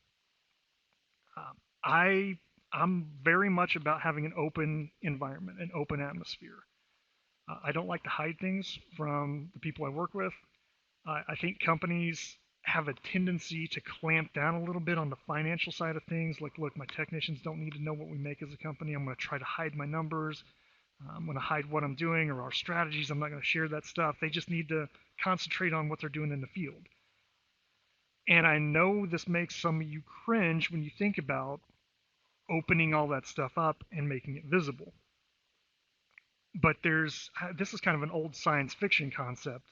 Um, I I'm very much about having an open environment, an open atmosphere. I don't like to hide things from the people I work with. I think companies have a tendency to clamp down a little bit on the financial side of things. Like, look, my technicians don't need to know what we make as a company. I'm going to try to hide my numbers. I'm going to hide what I'm doing or our strategies. I'm not going to share that stuff. They just need to concentrate on what they're doing in the field. And I know this makes some of you cringe when you think about opening all that stuff up and making it visible. But this is kind of an old science fiction concept,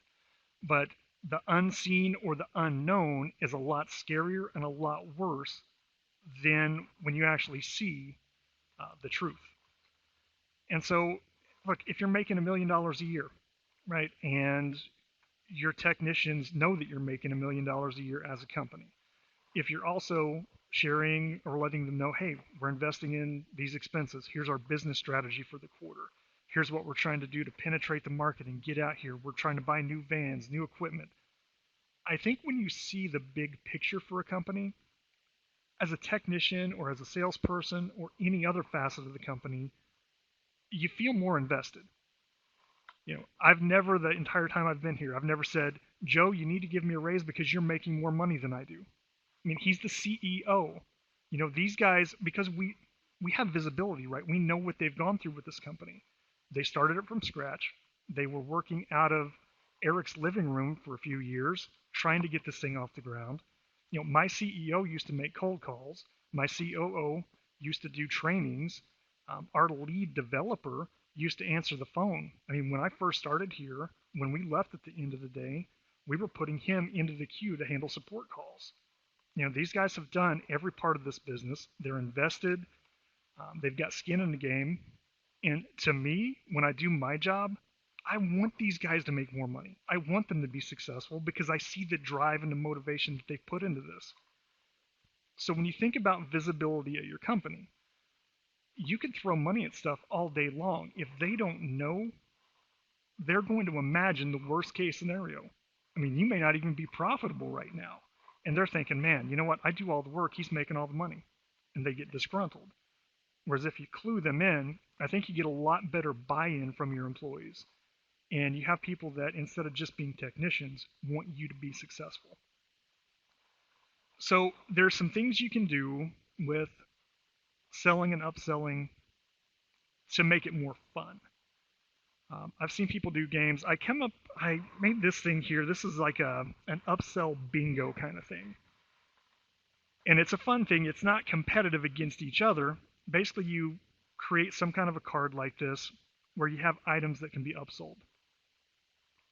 but the unseen or the unknown is a lot scarier and a lot worse than when you actually see the truth. And so, look, if you're making $1 million a year, right, and your technicians know that you're making $1 million a year as a company, if you're also sharing or letting them know, hey, we're investing in these expenses. Here's our business strategy for the quarter. Here's what we're trying to do to penetrate the market and get out here. We're trying to buy new vans, new equipment. I think when you see the big picture for a company, as a technician or as a salesperson or any other facet of the company, you feel more invested. I've never, the entire time I've been here, I've never said, Joe, you need to give me a raise because you're making more money than I do. I mean, he's the CEO. These guys, because we have visibility, right? We know what they've gone through with this company. They started it from scratch. They were working out of Eric's living room for a few years, trying to get this thing off the ground. My CEO used to make cold calls. My COO used to do trainings. Our lead developer used to answer the phone. I mean, when I first started here, when we left at the end of the day, we were putting him into the queue to handle support calls. These guys have done every part of this business. They're invested. They've got skin in the game. And to me, when I do my job, I want these guys to make more money. I want them to be successful because I see the drive and the motivation that they've put into this. So when you think about visibility at your company, you can throw money at stuff all day long. If they don't know, they're going to imagine the worst case scenario. I mean, you may not even be profitable right now. And they're thinking, man, you know what? I do all the work. He's making all the money. And they get disgruntled. Whereas if you clue them in, I think you get a lot better buy-in from your employees. And you have people that, instead of just being technicians, want you to be successful. So there's some things you can do with selling and upselling to make it more fun. I've seen people do games. I made this thing here. This is like an upsell bingo kind of thing. And it's a fun thing. It's not competitive against each other. Basically, you create some kind of a card like this where you have items that can be upsold.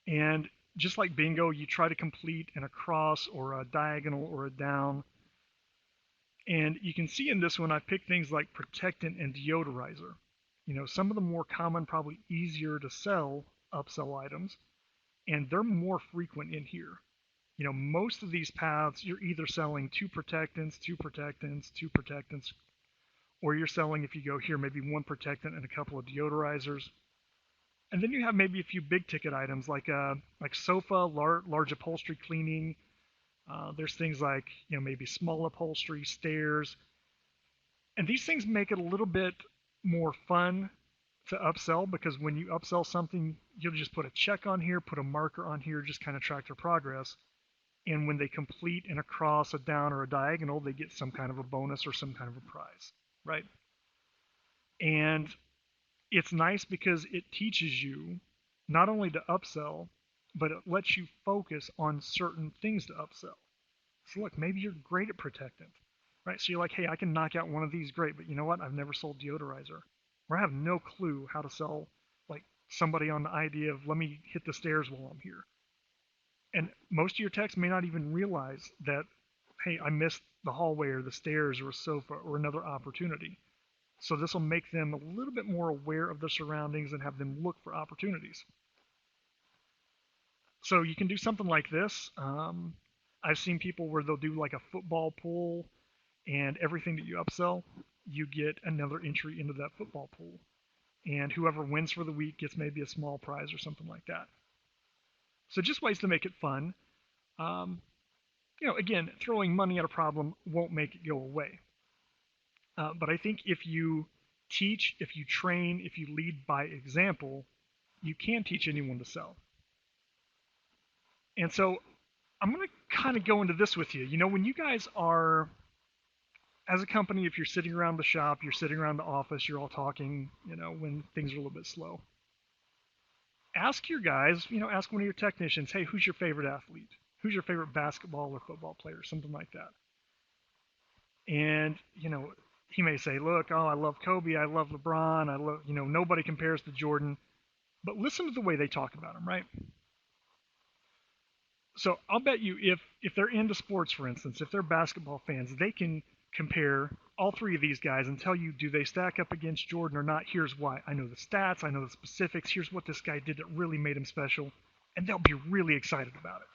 And just like bingo, you try to complete an across or a diagonal or a down. And you can see in this one, I picked things like protectant and deodorizer. Some of the more common, probably easier to sell upsell items, and they're more frequent in here. Most of these paths, you're either selling two protectants, or you're selling, if you go here, maybe one protectant and a couple of deodorizers. And then you have maybe a few big ticket items like sofa, large upholstery cleaning. There's things like maybe small upholstery, stairs, and these things make it a little bit more fun to upsell because when you upsell something, you'll just put a check on here, put a marker on here, just kind of track their progress. And when they complete an across, a down, or a diagonal, they get some kind of a bonus or some kind of a prize, right? And it's nice because it teaches you not only to upsell, but it lets you focus on certain things to upsell. So look, maybe you're great at protectant, right? So you're like, hey, I can knock out one of these, great, but you know what? I've never sold deodorizer, or I have no clue how to sell like somebody on the idea of let me hit the stairs while I'm here. And most of your techs may not even realize that, hey, I missed the hallway or the stairs or a sofa or another opportunity. So this will make them a little bit more aware of their surroundings and have them look for opportunities. So you can do something like this. I've seen people where they'll do like a football pool, and everything that you upsell, you get another entry into that football pool. And whoever wins for the week gets maybe a small prize or something like that. So just ways to make it fun. Um, again, throwing money at a problem won't make it go away. But I think if you teach, if you train, if you lead by example, you can teach anyone to sell. And so I'm going to kind of go into this with you. When you guys are, as a company, if you're sitting around the shop, you're sitting around the office, you're all talking, when things are a little bit slow, ask your guys, ask one of your technicians, hey, who's your favorite athlete? Who's your favorite basketball or football player? Something like that. And, he may say, look, oh, I love Kobe, I love LeBron, I love, nobody compares to Jordan. But listen to the way they talk about him, right? So I'll bet you if they're into sports, for instance, if they're basketball fans, they can compare all three of these guys and tell you, do they stack up against Jordan or not? Here's why. I know the stats, I know the specifics. Here's what this guy did that really made him special, and they'll be really excited about it.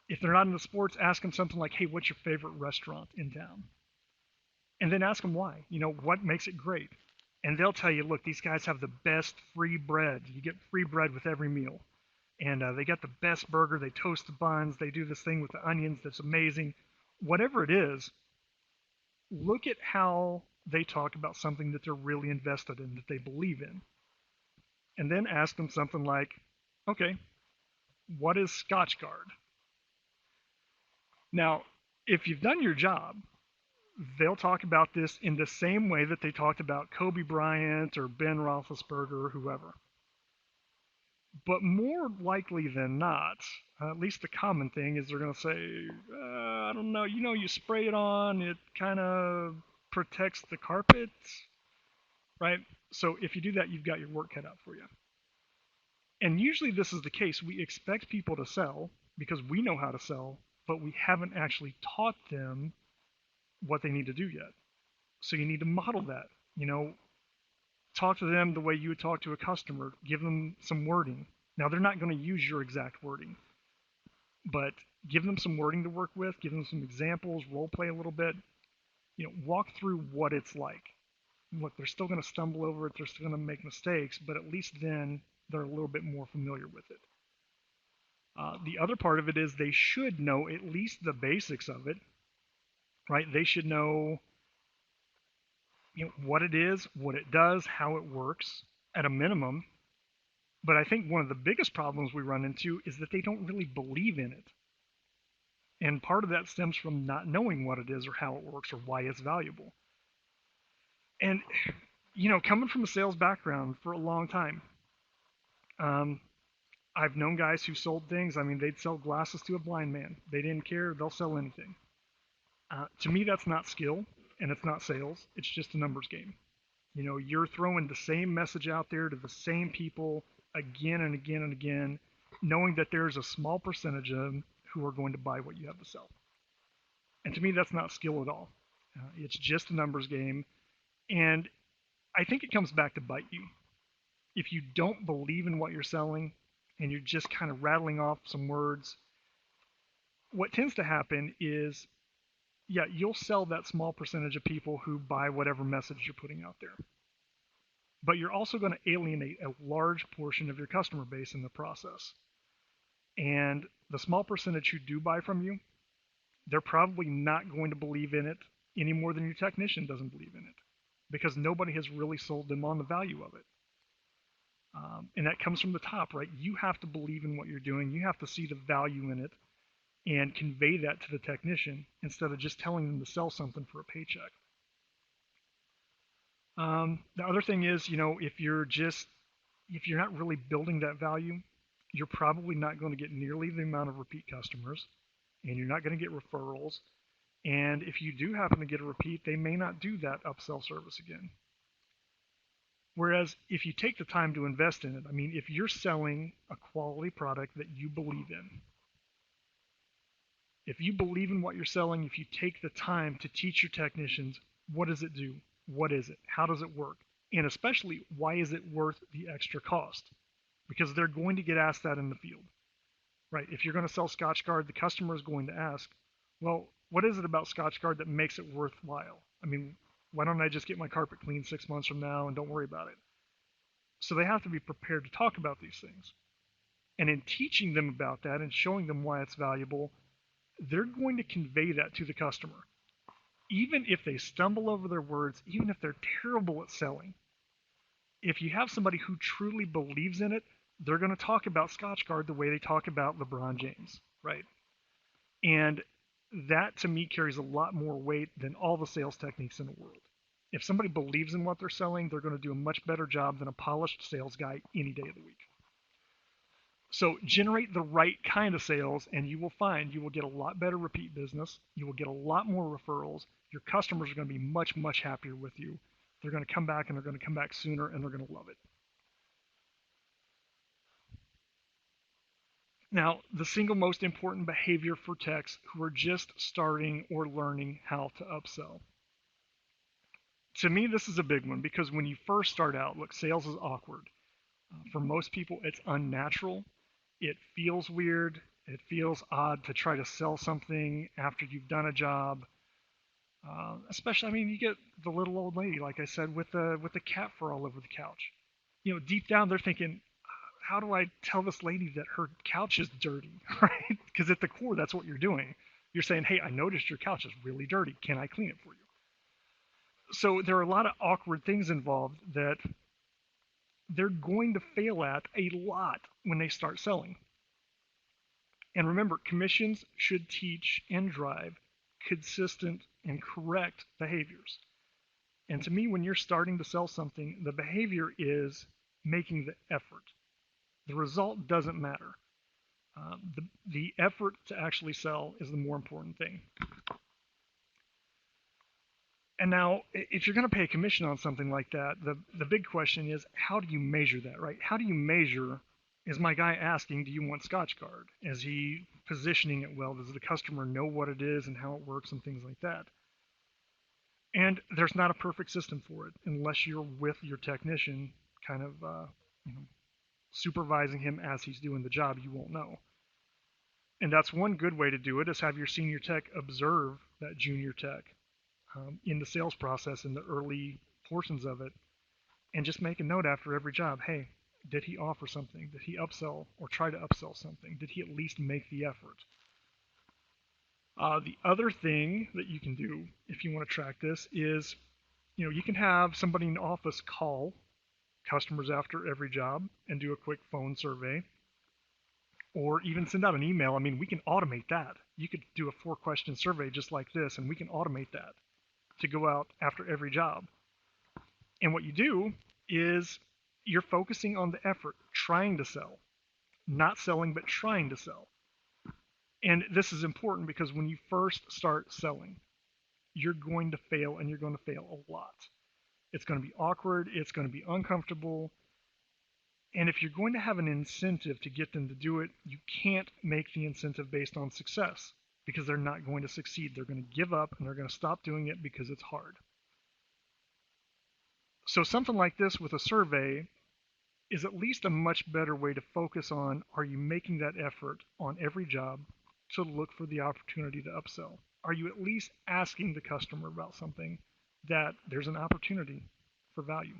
If they're not into sports, ask them something like, hey, what's your favorite restaurant in town? And then ask them why. What makes it great? And they'll tell you, look, these guys have the best free bread. You get free bread with every meal. And they got the best burger. They toast the buns. They do this thing with the onions that's amazing. Whatever it is, look at how they talk about something that they're really invested in, that they believe in. And then ask them something like, okay, what is Scotchgard? Now, if you've done your job, they'll talk about this in the same way that they talked about Kobe Bryant or Ben Roethlisberger or whoever. But more likely than not, at least the common thing is they're going to say, I don't know, you spray it on, it kind of protects the carpet, right? So if you do that, you've got your work cut out for you. And usually this is the case. We expect people to sell because we know how to sell, but we haven't actually taught them what they need to do yet. So you need to model that. Talk to them the way you would talk to a customer. Give them some wording. Now, they're not going to use your exact wording, but give them some wording to work with. Give them some examples, role play a little bit. Walk through what it's like. Look, they're still going to stumble over it. They're still going to make mistakes, but at least then they're a little bit more familiar with it. The other part of it is they should know at least the basics of it, right? They should know what it is, what it does, how it works at a minimum. But I think one of the biggest problems we run into is that they don't really believe in it. And part of that stems from not knowing what it is or how it works or why it's valuable. And, coming from a sales background for a long time, I've known guys who sold things. I mean, they'd sell glasses to a blind man. They didn't care. They'll sell anything. To me, that's not skill and it's not sales. It's just a numbers game. You're throwing the same message out there to the same people again and again and again, knowing that there's a small percentage of them who are going to buy what you have to sell. And to me, that's not skill at all. It's just a numbers game. And I think it comes back to bite you. If you don't believe in what you're selling and you're just kind of rattling off some words, what tends to happen is, yeah, you'll sell that small percentage of people who buy whatever message you're putting out there. But you're also going to alienate a large portion of your customer base in the process. And the small percentage who do buy from you, they're probably not going to believe in it any more than your technician doesn't believe in it, because nobody has really sold them on the value of it. And that comes from the top, right? You have to believe in what you're doing. You have to see the value in it. and convey that to the technician instead of just telling them to sell something for a paycheck. The other thing is, if you're not really building that value, you're probably not going to get nearly the amount of repeat customers, and you're not going to get referrals. And if you do happen to get a repeat, they may not do that upsell service again. Whereas if you take the time to invest in it, I mean, if you're selling a quality product that you believe in, if you believe in what you're selling, if you take the time to teach your technicians, what does it do? What is it? How does it work? And especially, why is it worth the extra cost? Because they're going to get asked that in the field, right? If you're going to sell Scotchgard, the customer is going to ask, well, what is it about Scotchgard that makes it worthwhile? I mean, why don't I just get my carpet cleaned 6 months from now and don't worry about it? So they have to be prepared to talk about these things. And in teaching them about that and showing them why it's valuable, they're going to convey that to the customer. Even if they stumble over their words, even if they're terrible at selling, if you have somebody who truly believes in it, they're going to talk about Scotchgard the way they talk about LeBron James, right? And that to me carries a lot more weight than all the sales techniques in the world. If somebody believes in what they're selling, they're going to do a much better job than a polished sales guy any day of the week. So generate the right kind of sales, and you will find you will get a lot better repeat business. You will get a lot more referrals. Your customers are going to be much, much happier with you. They're going to come back, and they're going to come back sooner, and they're going to love it. Now, the single most important behavior for techs who are just starting or learning how to upsell. To me, this is a big one because when you first start out, look, sales is awkward. For most people, it's unnatural. It feels weird. It feels odd to try to sell something after you've done a job. Especially, I mean, you get the little old lady, like I said, with the cat fur all over the couch. Deep down they're thinking, how do I tell this lady that her couch is dirty, right? Because at the core, that's what you're doing. You're saying, hey, I noticed your couch is really dirty. Can I clean it for you? So there are a lot of awkward things involved that they're going to fail at a lot when they start selling. And remember, commissions should teach and drive consistent and correct behaviors. And to me, when you're starting to sell something, the behavior is making the effort. The result doesn't matter. The effort to actually sell is the more important thing. And now, if you're going to pay a commission on something like that, the big question is, how do you measure that, right? How do you measure, is my guy asking, do you want Scotchgard? Is he positioning it well? Does the customer know what it is and how it works and things like that? And there's not a perfect system for it unless you're with your technician kind of supervising him as he's doing the job. You won't know. And that's one good way to do it, is have your senior tech observe that junior tech in the sales process in the early portions of it, and just make a note after every job. Hey, did he offer something? Did he upsell or try to upsell something? Did he at least make the effort? The other thing that you can do if you want to track this is, you can have somebody in the office call customers after every job and do a quick phone survey, or even send out an email. I mean, we can automate that. You could do a 4-question survey just like this, and we can automate that to go out after every job. And what you do is you're focusing on the effort, trying to sell, not selling, but trying to sell. And this is important because when you first start selling, you're going to fail, and you're going to fail a lot. It's going to be awkward. It's going to be uncomfortable. And if you're going to have an incentive to get them to do it, you can't make the incentive based on success, because they're not going to succeed. They're going to give up, and they're going to stop doing it because it's hard. So something like this with a survey is at least a much better way to focus on, are you making that effort on every job to look for the opportunity to upsell? Are you at least asking the customer about something that there's an opportunity for value?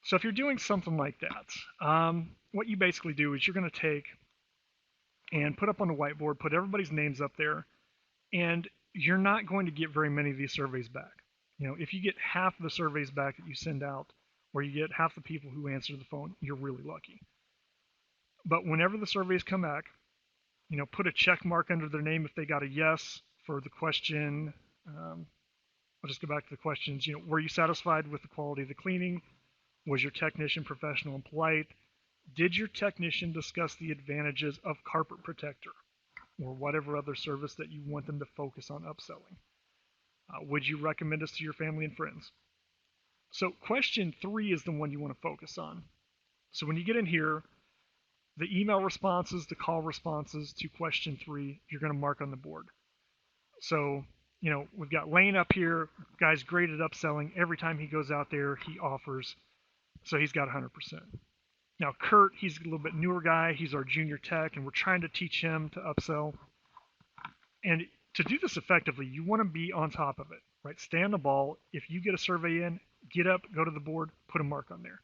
So if you're doing something like that, what you basically do is you're going to take and put up on the whiteboard, put everybody's names up there, and you're not going to get very many of these surveys back. If you get half the surveys back that you send out, or you get half the people who answer the phone, you're really lucky. But whenever the surveys come back, put a check mark under their name if they got a yes for the question. I'll just go back to the questions. Were you satisfied with the quality of the cleaning? Was your technician professional and polite? Did your technician discuss the advantages of carpet protector or whatever other service that you want them to focus on upselling? Would you recommend us to your family and friends? So question 3 is the one you want to focus on. So when you get in here, the email responses, the call responses to question 3, you're going to mark on the board. So, we've got Lane up here. Guy's great at upselling. Every time he goes out there, he offers. So he's got 100%. Now, Kurt, he's a little bit newer guy. He's our junior tech, and we're trying to teach him to upsell. And to do this effectively, you want to be on top of it, right? Stay on the ball. If you get a survey in, get up, go to the board, put a mark on there.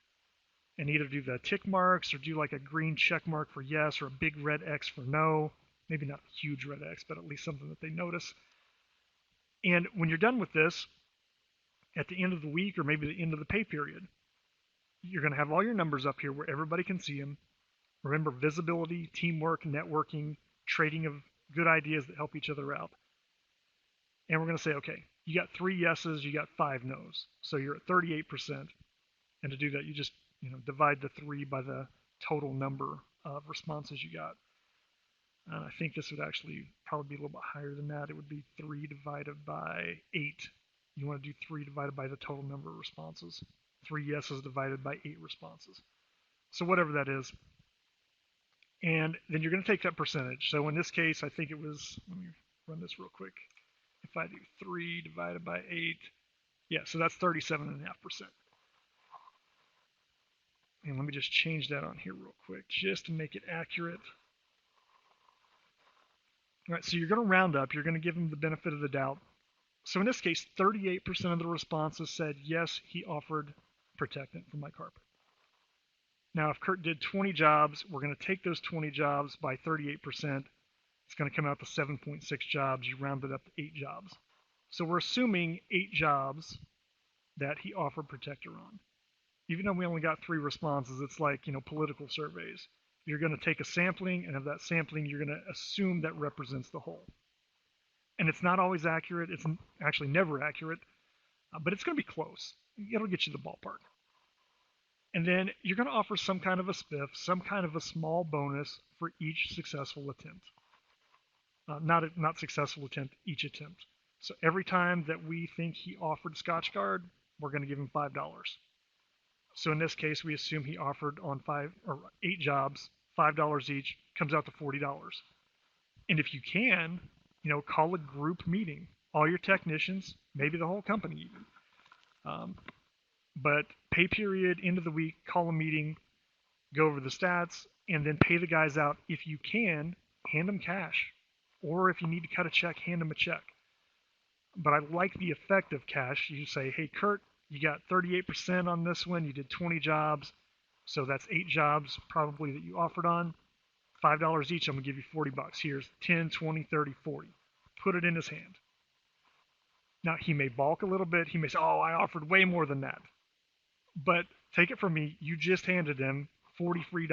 And either do the tick marks or do like a green check mark for yes or a big red X for no. Maybe not a huge red X, but at least something that they notice. And when you're done with this, at the end of the week or maybe the end of the pay period, you're going to have all your numbers up here where everybody can see them. Remember, visibility, teamwork, networking, trading of good ideas that help each other out. And we're going to say, okay, you got 3 yeses, you got 5 nos. So you're at 38%. And to do that, you just divide the 3 by the total number of responses you got. And I think this would actually probably be a little bit higher than that. It would be 3 divided by 8. You want to do 3 divided by the total number of responses. 3 yeses divided by 8 responses. So whatever that is. And then you're going to take that percentage. So in this case, I think it was, let me run this real quick. If I do 3 divided by 8, yeah, so that's 37.5%. And let me just change that on here real quick, just to make it accurate. All right, so you're going to round up. You're going to give them the benefit of the doubt. So in this case, 38% of the responses said, yes, he offered protectant for my carpet. Now, if Kurt did 20 jobs, we're going to take those 20 jobs by 38%. It's going to come out to 7.6 jobs. You round it up to 8 jobs. So we're assuming 8 jobs that he offered protector on. Even though we only got 3 responses, it's like, political surveys. You're going to take a sampling, and of that sampling, you're going to assume that represents the whole. And it's not always accurate. It's actually never accurate, but it's going to be close. It'll get you the ballpark. And then you're going to offer some kind of a spiff, some kind of a small bonus for each successful attempt. Not successful attempt, each attempt. So every time that we think he offered Scotchgard, we're going to give him $5. So in this case, we assume he offered on 8 jobs, $5 each, comes out to $40. And if you can, call a group meeting, all your technicians, maybe the whole company even. But pay period, end of the week, call a meeting, go over the stats, and then pay the guys out. If you can, hand them cash. Or if you need to cut a check, hand them a check. But I like the effect of cash. You say, hey, Kurt, you got 38% on this one. You did 20 jobs. So that's 8 jobs probably that you offered on. $5 each, I'm going to give you $40. Here's 10, 20, 30, 40. Put it in his hand. Now, he may balk a little bit. He may say, oh, I offered way more than that. But take it from me, you just handed him $40 free.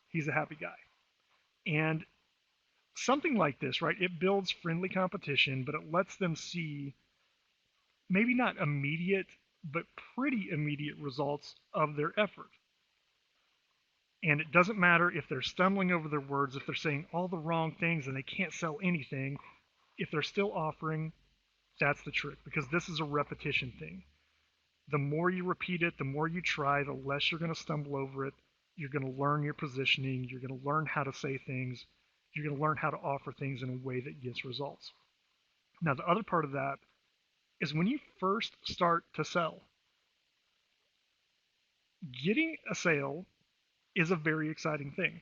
He's a happy guy. And something like this, right, it builds friendly competition, but it lets them see maybe not immediate, but pretty immediate results of their effort. And it doesn't matter if they're stumbling over their words, if they're saying all the wrong things and they can't sell anything. If they're still offering, that's the trick, because this is a repetition thing. The more you repeat it, the more you try, the less you're going to stumble over it. You're going to learn your positioning. You're going to learn how to say things. You're going to learn how to offer things in a way that gets results. Now, the other part of that is when you first start to sell, getting a sale is a very exciting thing.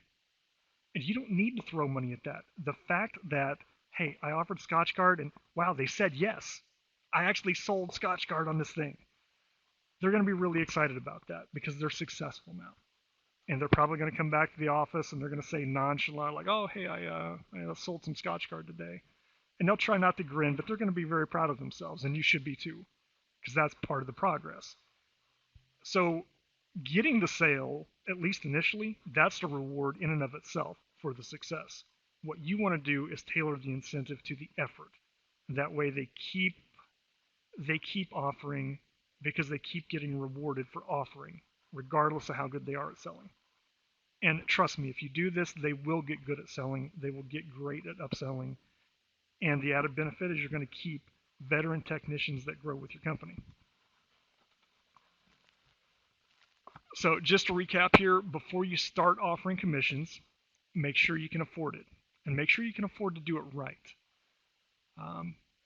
And you don't need to throw money at that. The fact that, hey, I offered Scotchgard and wow, they said yes. I actually sold Scotchgard on this thing. They're going to be really excited about that because they're successful now. And they're probably going to come back to the office and they're going to say nonchalant, like, oh, hey, I sold some Scotchgard today. And they'll try not to grin, but they're going to be very proud of themselves. And you should be too, because that's part of the progress. So Getting the sale, at least initially, that's the reward in and of itself for the success. What you want to do is tailor the incentive to the effort. That way they keep offering because they keep getting rewarded for offering, regardless of how good they are at selling. And trust me, if you do this, they will get good at selling. They will get great at upselling. And the added benefit is you're going to keep veteran technicians that grow with your company. So just to recap here, before you start offering commissions, make sure you can afford it. And make sure you can afford to do it right.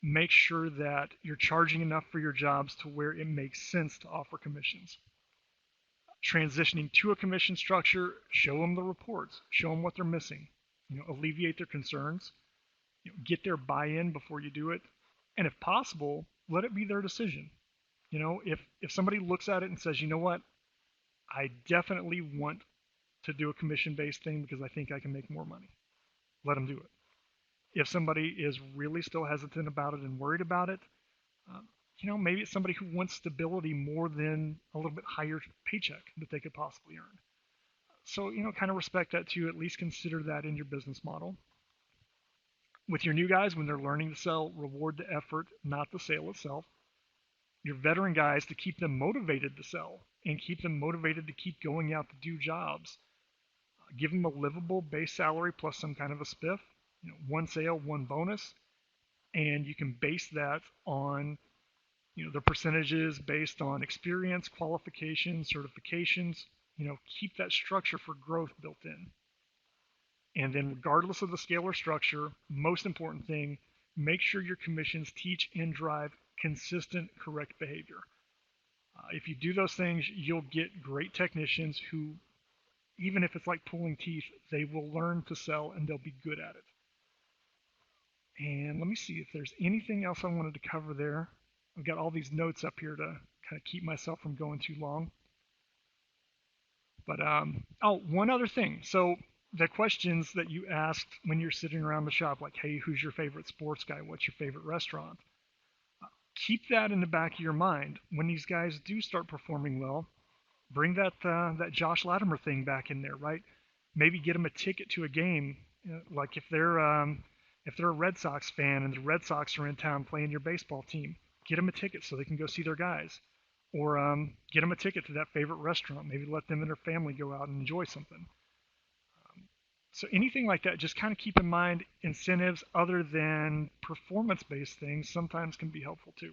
Make sure that you're charging enough for your jobs to where it makes sense to offer commissions. Transitioning to a commission structure, show them the reports, show them what they're missing, alleviate their concerns, get their buy-in before you do it, and if possible, let it be their decision. If somebody looks at it and says, you know what, I definitely want to do a commission-based thing because I think I can make more money, let them do it. If somebody is really still hesitant about it and worried about it, maybe it's somebody who wants stability more than a little bit higher paycheck that they could possibly earn. So, kind of respect that too. At least consider that in your business model. With your new guys, when they're learning to sell, reward the effort, not the sale itself. Your veteran guys, to keep them motivated to sell and keep them motivated to keep going out to do jobs. Give them a livable base salary plus some kind of a spiff, one sale, one bonus, and you can base that on the percentages based on experience, qualifications, certifications. Keep that structure for growth built in. And then regardless of the scale or structure, most important thing, make sure your commissions teach and drive consistent, correct behavior. If you do those things, you'll get great technicians who, even if it's like pulling teeth, they will learn to sell and they'll be good at it. And let me see if there's anything else I wanted to cover there. I've got all these notes up here to kind of keep myself from going too long. But, one other thing. So the questions that you asked when you're sitting around the shop, like, hey, who's your favorite sports guy? What's your favorite restaurant? Keep that in the back of your mind. When these guys do start performing well, bring that Josh Latimer thing back in there, right? Maybe get them a ticket to a game. Like if they're a Red Sox fan and the Red Sox are in town playing your baseball team, get them a ticket so they can go see their guys. Or get them a ticket to that favorite restaurant. Maybe let them and their family go out and enjoy something. So anything like that, just kind of keep in mind incentives other than performance-based things sometimes can be helpful too.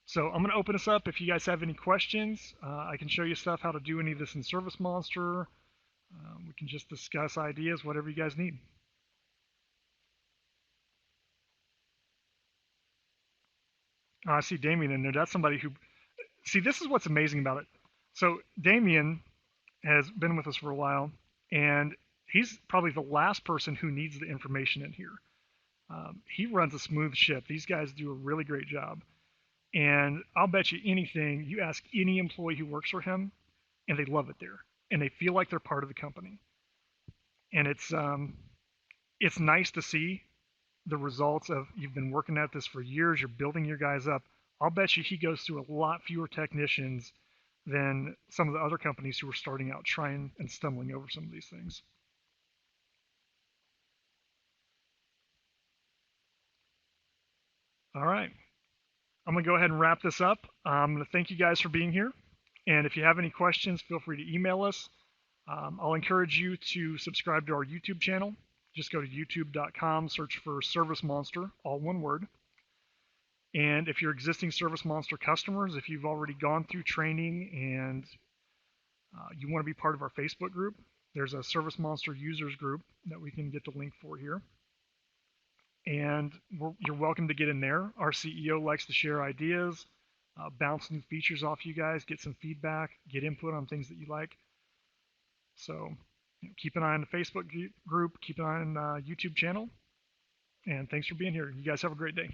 So I'm going to open this up. If you guys have any questions, I can show you stuff how to do any of this in ServiceMonster. We can just discuss ideas, whatever you guys need. I see Damien in there. That's somebody who, see, this is what's amazing about it. So Damien has been with us for a while, and he's probably the last person who needs the information in here. He runs a smooth ship. These guys do a really great job. And I'll bet you anything, you ask any employee who works for him, and they love it there. And they feel like they're part of the company. And it's nice to see the results of you've been working at this for years, you're building your guys up. I'll bet you he goes through a lot fewer technicians than some of the other companies who are starting out trying and stumbling over some of these things. All right. I'm going to go ahead and wrap this up. I'm going to thank you guys for being here. And if you have any questions, feel free to email us. I'll encourage you to subscribe to our YouTube channel. Just go to youtube.com, search for ServiceMonster, all one word. And if you're existing ServiceMonster customers, if you've already gone through training and you want to be part of our Facebook group, there's a ServiceMonster users group that we can get the link for here. And you're welcome to get in there. Our CEO likes to share ideas, bounce new features off you guys, get some feedback, get input on things that you like. So keep an eye on the Facebook group, keep an eye on the YouTube channel, and thanks for being here. You guys have a great day.